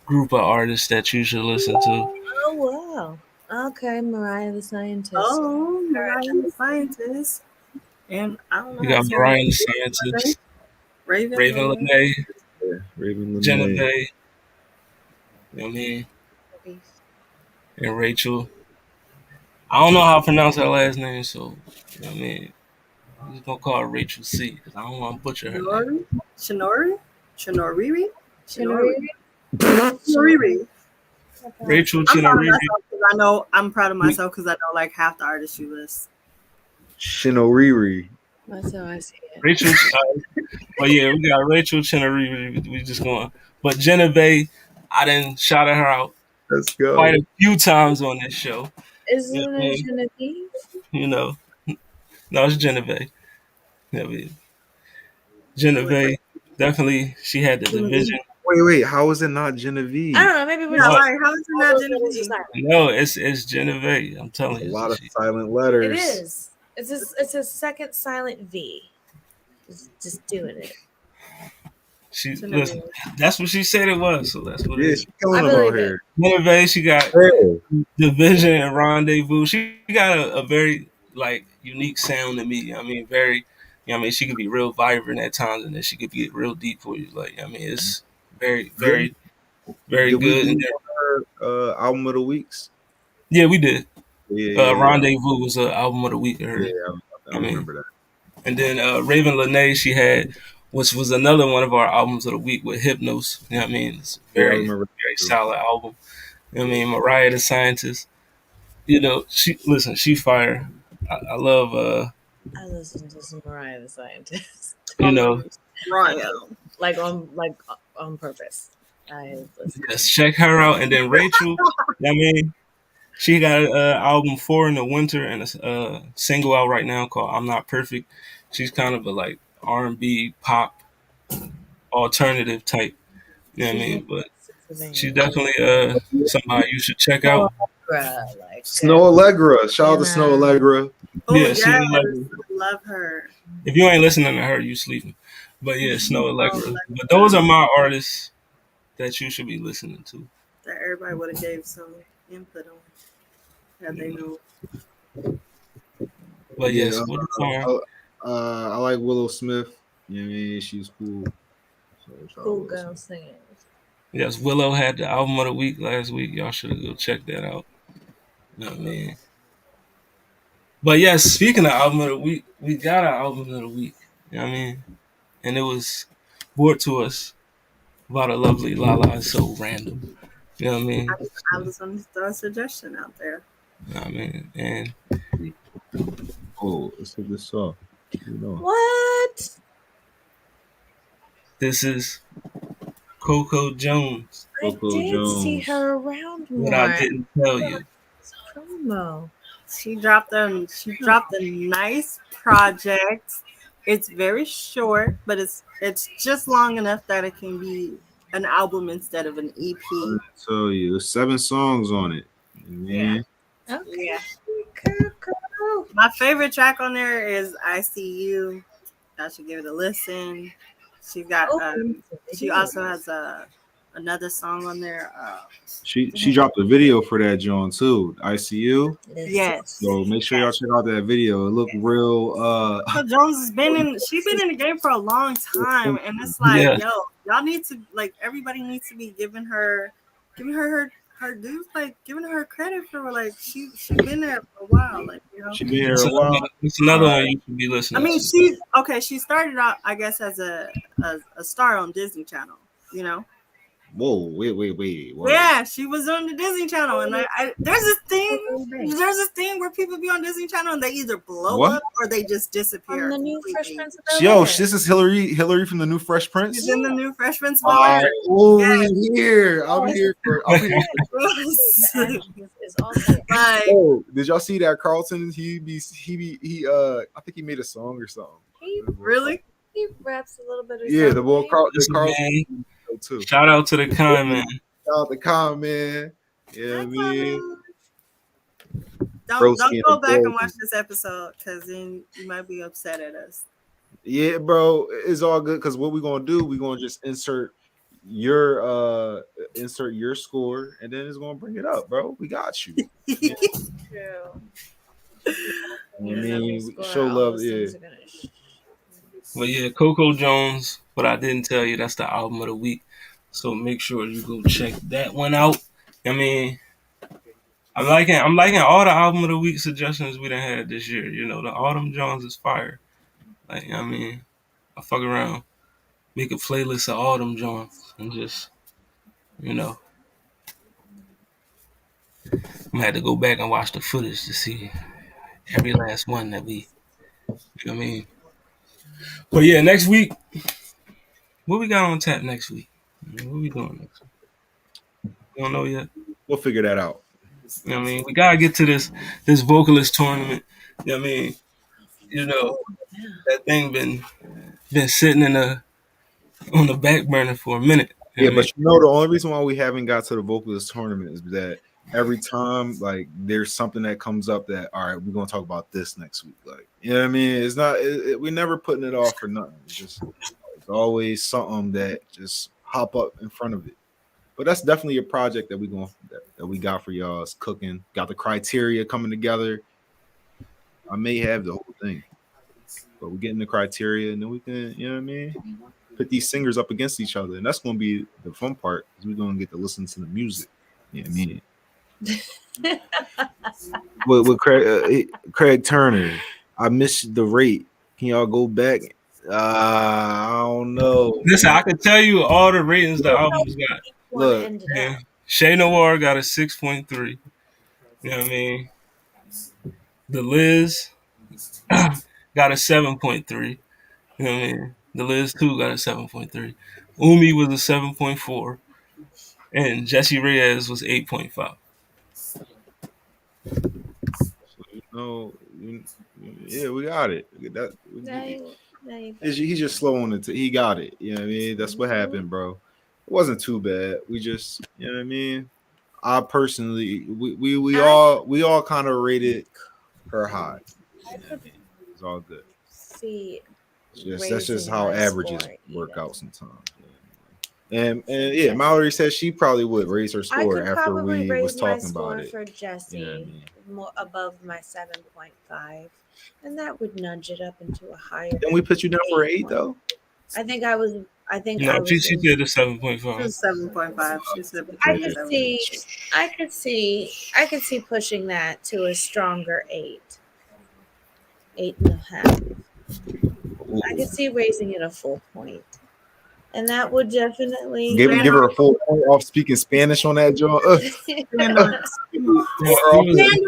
group of artists that you should listen to.
Oh wow. Okay, Mariah the Scientist.
Oh, Mariah the Scientist. And I don't know.
You got Mariah the Scientist, Raven Lenae, Genevieve. You know what I mean? And Rachel. I don't know how to pronounce her last name, so you know what I mean. I'm just gonna call her Rachel C because I don't want to butcher her name.
Shinoriri.
Rachel
Chinoriri. I'm proud of myself because I know like half the artists you list.
Shinoriri.
That's how I see it.
Rachel. But yeah, we got Rachel Chinoriri. We just going. But Genevieve, I done shouted her out.
Let's go.
Quite a few times on this show.
Isn't it Genevieve?
No, it's Genevieve. Genevieve, definitely, she had the division.
Wait, how is it not Genevieve?
I don't know, maybe we're
not like, how is it not Genevieve?
No, it's Genevieve. I'm telling you.
A lot of silent letters.
It is. It's a second silent V. Just doing it.
Listen, that's what she said it was, so that's what it is.
She's killing them out here.
Genevieve, she got Division and Rendezvous. She got a very unique sound to me. I mean, very. She could be real vibrant at times, and then she could get real deep for you. It's very, very, very good.
We her album of the weeks.
Yeah, we did.
Yeah.
Rendezvous was an album of the week.
Yeah, I remember that.
And then Raven Lenae, she had, which was another one of our albums of the week with Hypnos. You know what I mean? It's very solid album. You know what I mean? Mariah the Scientist. She fire. I love.
I listen to some Mariah the Scientist. Like on purpose.
Yes, check her out, and then Rachel. I mean, she got an album 4 in the winter and a single out right now called "I'm Not Perfect." She's kind of a R&B, pop, alternative type. You know what I mean? But she's definitely somebody you should check out.
Like
Snow Allegra. Shout out to Snow Allegra.
Oh
Yeah,
yes,
Snow
I
Allegra.
love her.
If you ain't listening to her, you sleeping. But yeah, Snow Allegra.
Oh,
But those are my artists that you should be listening to.
that everybody would have gave some input on had they known.
But
Yeah,
yes, what song?
I like Willow Smith. You know what I mean? She's cool. So shout out
cool
Willow
girl
Smith.
singers.
Yes, Willow had the album of the week last week. Y'all should go check that out. You know what I mean? But yes, speaking of album of the week, we got our album of the week. You know what I mean? And it was brought to us by the lovely Lala. It's so random. You know what I mean?
I was going to throw a suggestion out there.
You know what I mean? And
Oh, let's hit this off. You know.
What?
this is Coco Jones.
Coco
I did
Jones.
see her around more.
What I didn't tell you.
Promo.
She dropped a nice project. It's very short, but it's just long enough that it can be an album instead of an EP.
I tell you, there's 7 songs on it. Man.
Okay.
Yeah.
Cool.
My favorite track on there is I See You. I should give it a listen. She got she also has another song on there.
She dropped a video for that John too. ICU.
Yes.
So make sure y'all check out that video. It looked real
So Jones has been in the game for a long time, and it's like,
Yeah.
yo, y'all need to, like, everybody needs to be giving her her dues, like giving her credit for, like, she been there for a while, like, you know.
she been here a while.
It's another one you should be listening
I mean,
to.
she started out, I guess, as a star on Disney Channel, you know.
Whoa, wait. What?
Yeah, she was on the Disney Channel, and there's this thing where people be on Disney Channel and they either blow up or they just disappear.
From the new Fresh Prince of Bel-Air.
Yo, this is Hillary from the new Fresh Prince.
She's in the new Fresh Prince of
All
Bel-Air.
right. Oh, we here. I'm here for.
It's awesome.
Like,
Oh, did y'all see that Carlton? He I think he made a song or something.
really?
He raps a little bit.
Yeah, the boy
Listen,
Carlton
man,
too.
shout out to the Con, man.
Shout out the Con, man. Yeah, I mean,
Don't
Broski
go
and
back and
Broski.
watch this episode, because then you might be upset at us.
yeah, bro, it's all good because what we're gonna do, we're gonna just insert your score, and then it's gonna bring it up, bro. We got you.
True.
I mean, show love, yeah.
But yeah, Coco Jones. But I didn't tell you that's the album of the week. So make sure you go check that one out. I mean, I'm liking all the album of the week suggestions we done had this year. You know, the Autumn Jones is fire. Like, I mean, I fuck around, make a playlist of Autumn Jones, and just, you know, I'm gonna have to go back and watch the footage to see every last one that we, you know what I mean. But yeah, next week, what we got on tap next week? What we doing next week? We don't know yet.
We'll figure that out.
You know what I mean? We gotta get to this vocalist tournament. You know what I mean? You know, that thing been sitting on the back burner for a minute. You know
Yeah,
what I
but you know the only reason why we haven't got to the vocalist tournament is that every time like there's something that comes up that all right, we're gonna talk about this next week. Like, you know what I mean? It's not we're never putting it off for nothing. It's always something that just hop up in front of it. But that's definitely a project that we got for y'all. It's cooking. Got the criteria coming together. I may have the whole thing, but we're getting the criteria, and then we can, you know what I mean, put these singers up against each other, and that's going to be the fun part because we're going to get to listen to the music. You know what I mean? with Craig Turner, I missed the rate. Can y'all go back? I don't know.
Listen, I can tell you all the ratings the album's got.
Look,
yeah. Shay Noir got a 6.3. You know what I mean? The Liz got a 7.3. You know what I mean? The Liz 2 got a 7.3. Umi was a 7.4. And Jessie Reyes was 8.5.
So, yeah, we got it.
Maybe.
He's just slow on it. He got it. You know what I mean? That's what happened, bro. It wasn't too bad. We just, you know what I mean? I personally, we all kind of rated her high.
I
You know what
could
I mean? It's all good.
see
That's just
raising
how
my
averages
score
work
even.
out sometimes. And yeah, Mallory says she probably would raise her
I
score
could
after
probably
we was
raise my
talking about
score
it.
for
You know
Jessie
what I mean?
more above my 7.5, and that would nudge it up into a higher.
Then we put you down for 8 though.
I think I was. I think
No,
I was.
she did a 7.5.
She was 7.5. She said
I
between
could
7
see. I could see pushing that to a stronger 8.5. I could see raising it a full point, and that would definitely.
Give her a full point off speaking Spanish on that joint.
Stand on, stand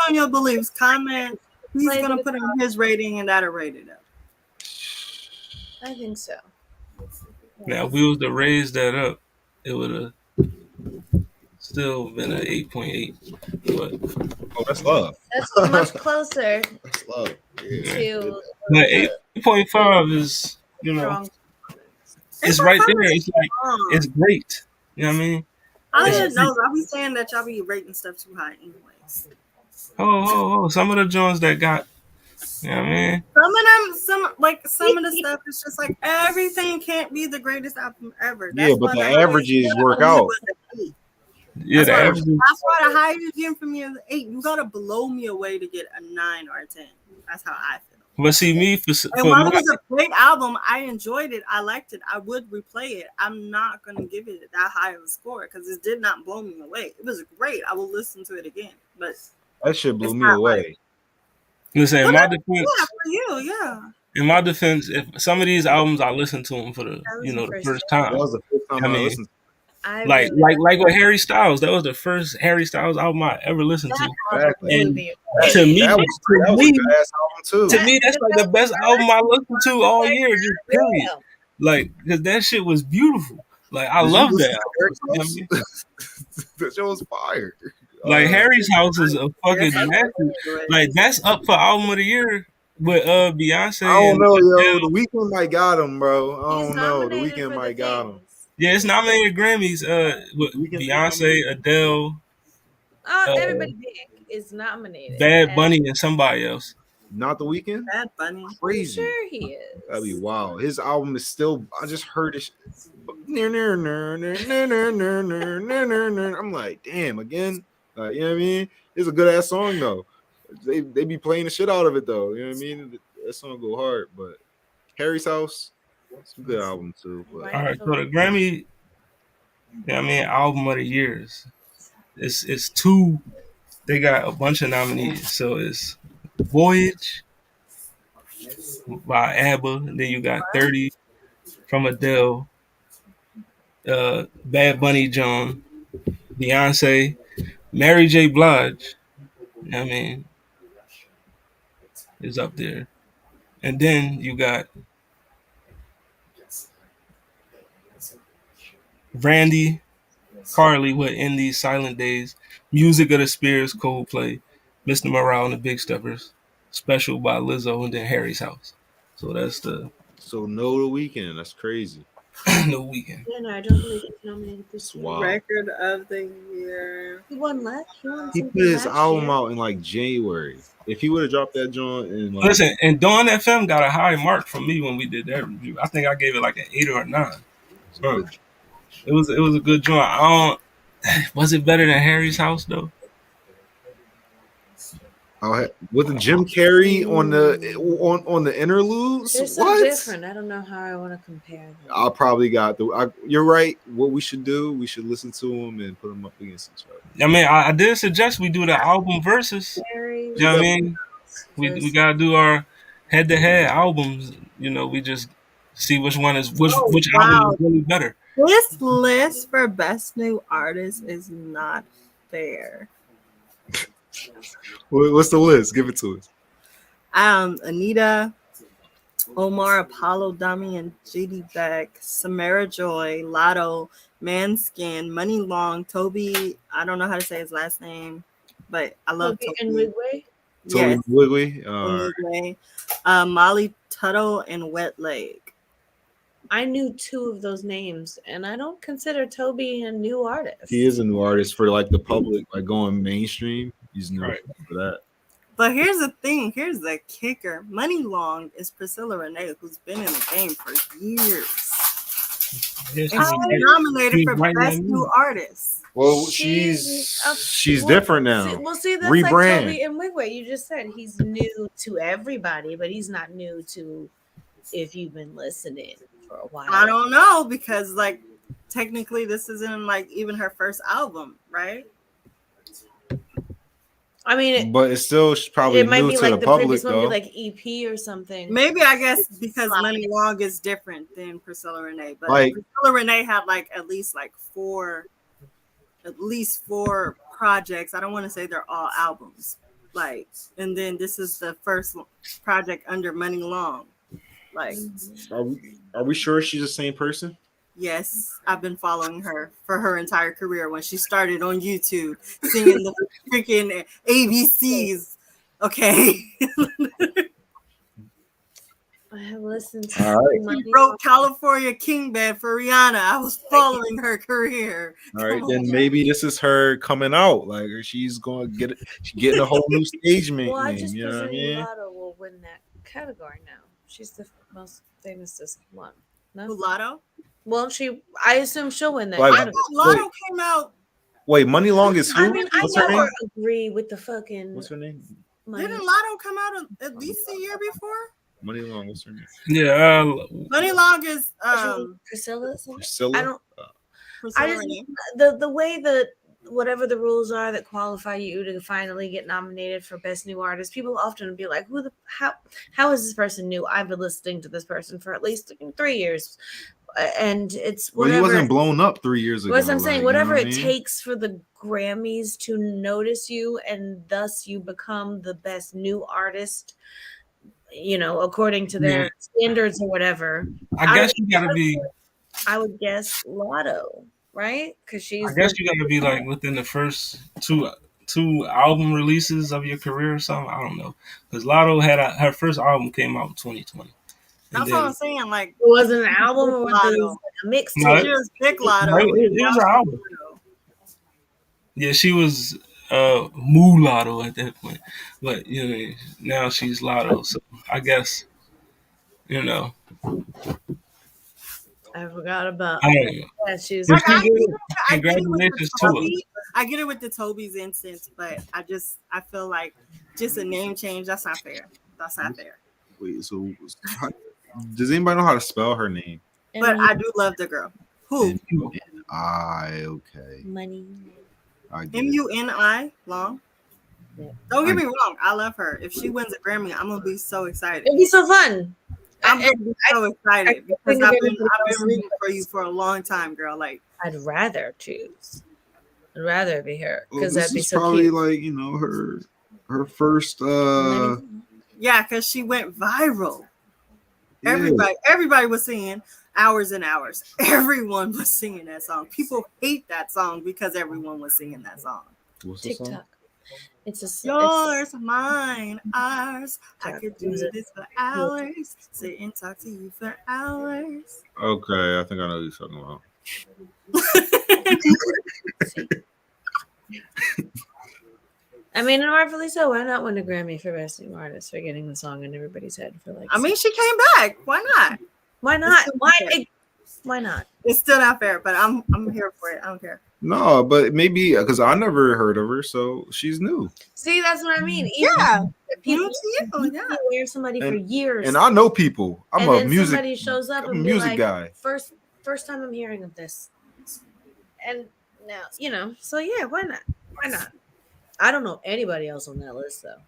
on your beliefs. Comment. He's gonna put in his rating, and that'll rate it up.
I think so.
Now, if we was to raise that up, it would have still been an 8.8. But
Oh, that's love.
That's much closer
That's love. Yeah.
to.
but 8.5 is,
Strong.
it's right there. It's like it's great. You know what I mean?
I didn't know. I'll be saying that y'all be rating stuff too high, anyways.
Some of the joints that got, you know what I mean?
Some of the stuff is just like everything can't be the greatest album ever.
That's but the averages work out.
Yeah,
that's why the highest you get from me is 8. You gotta blow me away to get a 9 or a 10. That's how I feel.
But see, me
while it was a great album, I enjoyed it. I liked it. I would replay it. I'm not gonna give it that high of a score because it did not blow me away. It was great. I will listen to it again, but
that shit blew me away.
Listen, in my defense,
for you, yeah.
In my defense, if some of these albums I listened to them for the the first time.
That was the first time I listened.
Like with Harry Styles, that was the first Harry Styles album I ever listened to.
Exactly.
And to me,
that was a good-ass album too.
To me, that's like the best album I listened to all year, just period. Like, because that shit was beautiful. Like, I love that album.
That shit was fire.
Like, Harry's House is a fucking massive. Like, that's up for album of the year with Beyonce.
I don't know, yo. The Weeknd might got him, bro. I don't know. The Weeknd might got him.
Yeah, it's nominated Grammys. With Beyonce, Adele.
Everybody big is nominated.
Bad Bunny and somebody else.
Not The Weeknd?
Bad Bunny.
Crazy.
I'm sure he is.
That'd be wild. His album is still. I just heard it. I'm like, damn, again. You know what I mean? It's a good ass song though. They be playing the shit out of it though. You know what I mean? That song go hard, but Harry's House, it's a good album too. But.
All right, so the Grammy, album of the years. It's 2. They got a bunch of nominees. So it's Voyage by ABBA, and then you got 30 from Adele, Bad Bunny John, Beyonce, Mary J. Blige. I mean, is up there. And then you got Randy Carly with In These Silent Days, Music of the Spirits, Coldplay, Mr. Morale and the Big Steppers, Special by Lizzo, and then Harry's House. So that's the.
So no The Weeknd. That's crazy.
No Weeknd.
Yeah, no, I don't believe he's nominated this year.
Wow.
Record of the year.
He won last.
He put his album out in like January. If he would have dropped that joint in like.
Listen, and Dawn FM got a high mark from me when we did that review. I think I gave it like an 8 or a 9. It was a good joint. Was it better than Harry's House though?
With the Jim Carrey on the interludes,
they're so different. I don't know how I want to compare them.
I probably got you're right. What we should do, we should listen to them and put them up against each other.
I mean, I did suggest we do the album versus. You know what I mean? We gotta do our head-to-head albums. You know, we just see which one is which album is really better.
This list for best new artist is not fair.
What's the list? Give it to us.
Anita, Omar, Apollo, Dummy, and JD Beck, Samara Joy, Lotto, Manskin, Money Long, Toby. I don't know how to say his last name, but I love Toby.
Enwigwe?
Yes.
Wiggly.
Omigwe, Molly Tuttle, and Wet Leg.
I knew 2 of those names, and I don't consider Toby a new artist.
He is a new artist for like the public, like going mainstream. He's new
Right.
for that.
But here's the thing. Here's the kicker. Money Long is Priscilla Renee, who's been in the game for years.
Yeah,
And she's nominated for Best New Artist.
Well, she's different now.
See, that's
Rebrand.
like Toby and Wigway. You just said he's new to everybody, but he's not new to if you've been listening for a while.
I don't know, because like technically this isn't like even her first album, right?
I mean,
but it's still probably
it might
new
be
to
like
the
the
public
previous one,
though.
be like EP or something.
Maybe, I guess, because Money Long is different than Priscilla Renee, but
Like-
Priscilla Renee had like at least four projects. I don't want to say they're all albums, like, and then this is the first project under Money Long. Like,
Are we sure she's the same person?
yes, I've been following her for her entire career when she started on YouTube singing the freaking ABCs. Okay.
I have listened to
All right.
Money
She wrote California King Bed for Rihanna. I was following her career.
All right,
Come
then
on.
maybe this is her coming out. Like she's going to she's getting a whole new stage name.
Well, I just
You know what I
presume
mean?
Lotto will win that category now. She's the most famous one. No?
Mulatto?
Well, I assume she'll win that
Like-
I
category.
thought Lotto came out.
Wait, Money Long is who?
I mean, I
What's her
never
name?
agree with the fucking
What's her name?
money.
Didn't Lotto come out at least a year before?
Money Long. What's her name?
Yeah,
Money Long is
Priscilla?
Priscilla.
I don't.
Priscilla
I just
Renee.
the way that whatever the rules are that qualify you to finally get nominated for Best New Artist, people often be like, how is this person new? I've been listening to this person for at least 3 years, and it's
Well, he
whatever.
wasn't blown up 3 years ago.
What I'm saying,
like,
whatever
you know
it
what I mean?
takes for the Grammys to notice you, and thus you become the best new artist, according to their standards or whatever.
I guess you gotta be.
I would guess Lotto, right? Because she's.
I guess you gotta be like within the first two album releases of your career or something. I don't know, because Lotto had her first album came out in 2020.
That's what I'm saying. Like,
It wasn't an album or was it
Lotto.
a mixtape?
No,
She was Big Lotto.
it was an album. Yeah, she was Mulatto at that point, but now she's Lotto. So I guess
I forgot about.
I don't know.
Yeah, she's.
Like,
I get it
Congratulations
with
to her.
Toby. I get it with the Toby's instance, but I feel like just a name change. That's not fair. That's not fair.
Wait, so does anybody know how to spell her name?
But I do love the girl. Who?
Okay.
Money.
I get it.
Muni Long.
Yeah.
Don't get me wrong. I love her. If she wins a Grammy, I'm gonna be so excited.
It'd be so fun.
I'm gonna be so excited because I've been
else
rooting for you for a long time, girl. Like,
I'd rather choose. I'd rather be her
Well,
because
this
that'd be
is
so
probably
cute.
like her first.
yeah, because she went viral.
Yeah.
Everybody was singing hours and hours. Everyone was singing that song. People hate that song because everyone was singing that song.
What's the song?
TikTok. It's
Yours, mine, ours. I could do
Music.
this for hours. Sit and talk to you for hours.
Okay, I think I know what you're talking about.
I mean, and rightfully so. Why not win a Grammy for Best New Artist for getting the song in everybody's head for like?
I mean, she came back. Why not?
why not?
still
Why?
fair.
Why not?
It's still not fair, but I'm here for it. I don't care.
No, but maybe because I never heard of her, so she's new.
See, that's what I mean. Even
Yeah,
people
new to you. Yeah.
wear somebody for years,
And I know people. I'm
and
a
then
music.
somebody shows up
I'm a
and be
music
like,
guy.
First time I'm hearing of this, and now, so yeah, why not? Why not? I don't know anybody else on that list though.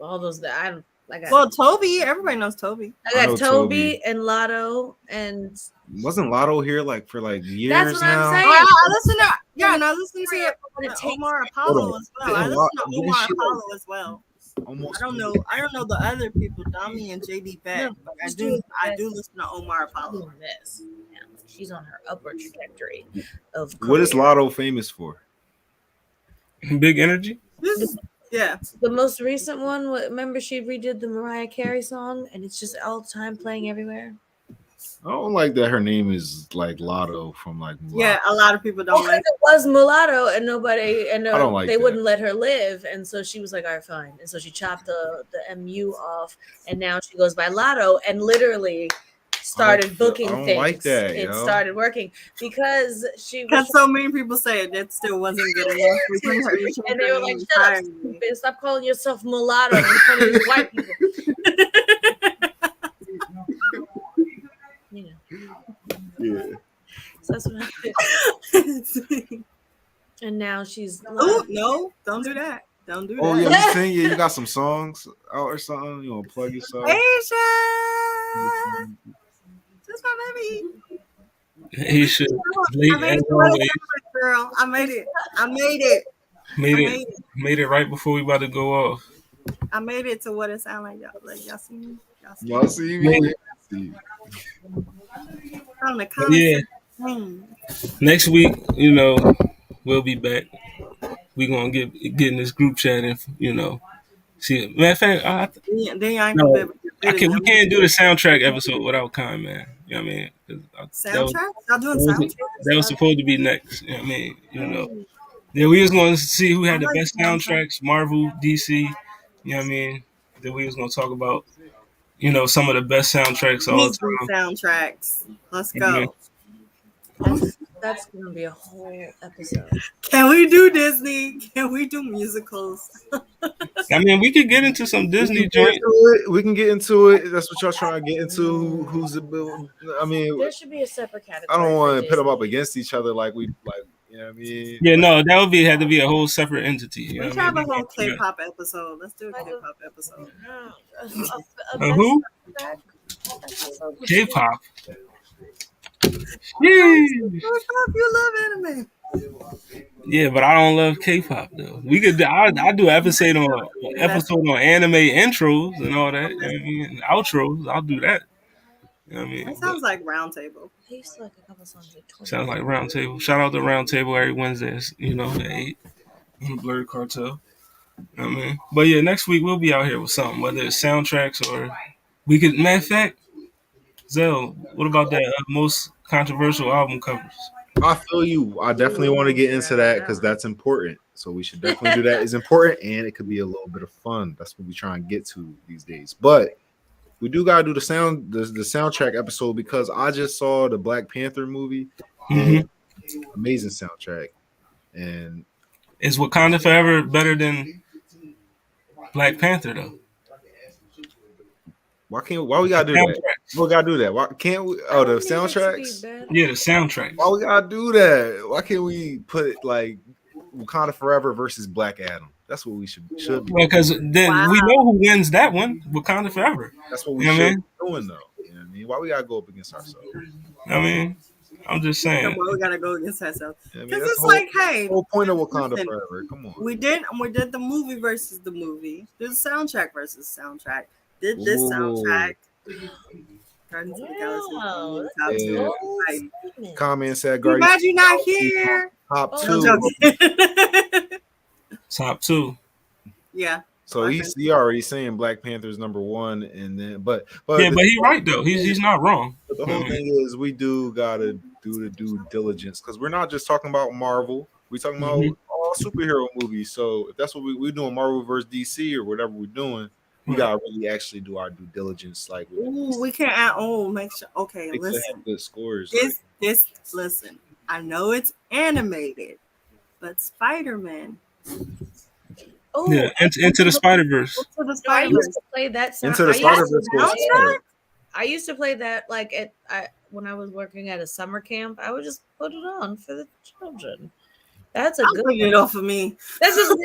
All those that I don't.
Well, Toby, everybody knows Toby.
I know
I got Toby and Lotto, and
Wasn't Lotto here for years
That's what I'm
now?
saying.
I listen to and I listen to
what it takes.
Omar
Hold
Apollo
on.
as well. I
Didn't
listen to
didn't
Omar
she,
Apollo as well.
Almost.
I don't know the other people, Dami and JD Beck,
No,
but I
she's
do
doing
listen to Omar Apollo.
Doing this. Yeah, she's on her upward trajectory of
What is
career.
Lotto famous for?
Big energy.
This is Yeah.
The most recent one, remember she redid the Mariah Carey song, and it's just all the time playing everywhere.
I don't like that her name is like Lotto from like
Yeah,
Mulatto.
a lot of people don't
Because
like
it was mulatto, and nobody, and
I don't like
they
that.
wouldn't let her live, and so she was like, "All right, fine." And so she chopped the MU off, and now she goes by Lotto, and literally started booking
I don't
things.
like that,
It
yo.
started working because she was.
because so many people say it still wasn't good enough. We couldn't hurt each
And they
other
were like,
and
"Shut up,
tired.
stupid! Stop calling yourself mulatto in front of these white people." You know.
Yeah.
So that's what happened. And now she's.
Oh no! Don't do that. Don't do
Oh
that.
yeah, you sing. Yeah, you got some songs out or something. You want to plug yourself?
Asia, just my baby.
He should.
I made
As
it,
always,
girl. I made it. I made it.
made it right before we about to go off.
I made it to what it sound like. Y'all see me?
Y'all see
Made
me?
it.
See.
From the
But
comments.
yeah, next week, you know, we'll be back. We gonna get in this group chat and see. Matter of fact,
Then y'all ain't gonna be
no,
able to get rid of
we
them.
can't do the soundtrack episode without Kind Man. You know what I mean? 'Cause
Soundtrack? Y'all doing
that
soundtracks?
was supposed to be next. You know what I mean? Yeah, we was going to see who had
I
the
like
best
soundtracks.
soundtracks, Marvel, DC. You know what I mean? Then we was going to talk about, some of the best soundtracks of all
Disney
time.
soundtracks. Let's
You know what I mean?
go.
That's gonna be a whole episode.
Can we do Disney? Can we do musicals?
I mean, we could get into some Disney joint.
We can get into it. That's what y'all trying to get into. Who's the? I mean,
There should be a separate
I
category.
don't want to
for
put them up
Disney.
against each other like we like. You know what I mean?
Yeah, no, that would had to be a whole separate entity. You
We
know
should
what I
have a
mean?
whole K-pop episode. Let's do a K-pop episode.
Who?
Best
K-pop.
K-pop, you love anime.
Yeah, but I don't love K-pop though. We could. I do episode on anime intros and all that. You know what I mean? Outros. I'll do that. You know what I mean?
That sounds like Roundtable.
I used to like a couple songs like 20.
Sounds like Roundtable. Shout out to Roundtable every Wednesdays. At 8 on the Blurred Cartel. You know what I mean? But yeah, next week we'll be out here with something, whether it's soundtracks or we could. Matter of fact, Zell, what about that most controversial album covers?
I feel you. I definitely want to get into that because that's important. So we should definitely do that. It's important and it could be a little bit of fun. That's what we try and get to these days. But we do gotta do the soundtrack episode because I just saw the Black Panther movie. And amazing soundtrack. And
is Wakanda Forever better than Black Panther though?
why we gotta do that? We gotta do that. Why can't we? Oh, the soundtracks.
Yeah, the soundtrack.
Why we gotta do that? Why can't we put it like Wakanda Forever versus Black Adam? That's what we should be.
Because then we know who wins that one. Wakanda Forever.
That's what we should be doing, though. You know what I mean? Why we gotta go up against ourselves?
I mean, I'm just saying.
Why we gotta go against ourselves? Because
I mean,
it's like, hey,
the whole point of Wakanda Forever. Come on.
We did the movie versus the movie. Did the soundtrack versus soundtrack. Did this soundtrack. Guardians of the Galaxy. Top two. Like,
comment said,
glad you're not here.
Top
two.
Top two.
Yeah.
So he already saying Black Panther's number one, and then but
yeah, but he's right though. He's not wrong.
But the whole thing is we do gotta do the due diligence because we're not just talking about Marvel. We're talking about all superhero movies. So if that's what we're doing, Marvel versus DC or whatever we're doing, we gotta really actually do our due diligence. Like,
we can't add. Make sure. Okay, listen.
Good scores.
Listen. I know it's animated, but Spider-Man.
Oh,
yeah, into the Spider-Verse.
I used to play that sound.
Into the Spider-Verse.
I used to play that like when I was working at a summer camp. I would just put it on for the children. That's a good
one. It off of me.
That's just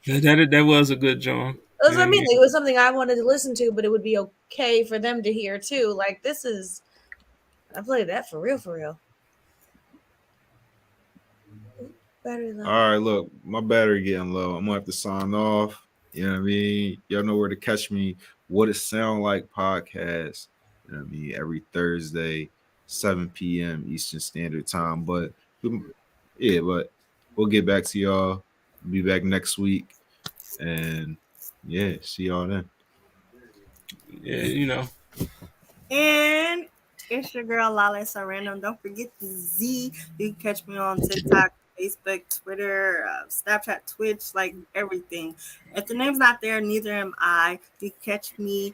that was a good John.
That's what I mean. It was something I wanted to listen to, but it would be okay for them to hear too. Like I played that for real.
Battery low. All right, look, my battery getting low. I'm gonna have to sign off. You know what I mean? Y'all know where to catch me. What It Sound Like podcast. You know what I mean? Every Thursday, 7 p.m. Eastern Standard Time. But we'll get back to y'all Be back next week. And yeah, see y'all then.
Yeah, you know.
And it's your girl Lale Random. Don't forget the Z. You can catch me on TikTok, Facebook, Twitter, Snapchat, Twitch, like everything. If the name's not there, neither am I. You can catch me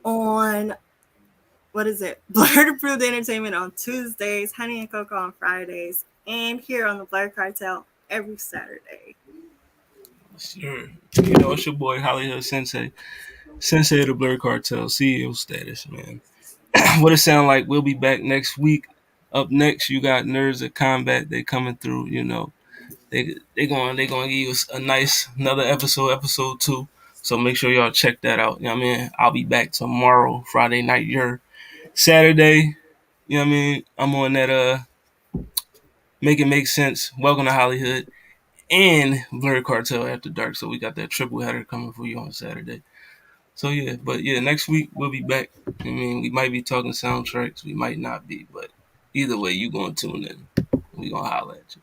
on what is it? Blurred Approved Entertainment on Tuesdays, Honey and Cocoa on Fridays, and here on the Blurred Cartel every Saturday.
Sure. You know, it's your boy Hollywood Sensei. Sensei of the Blur Cartel, CEO status, man. What it sound like, we'll be back next week. Up next, you got Nerds of Combat. They coming through, you know. They gonna give you a nice another episode 2. So make sure y'all check that out. You know what I mean? I'll be back tomorrow, Friday night. Your Saturday. You know what I mean? I'm on that Make It Make Sense. Welcome to Hollywood. And Blurred Cartel After Dark. So we got that triple header coming for you on Saturday. So yeah, but yeah, next week we'll be back. I mean, we might be talking soundtracks, we might not be, but either way, you gonna tune in. We gonna holler at you.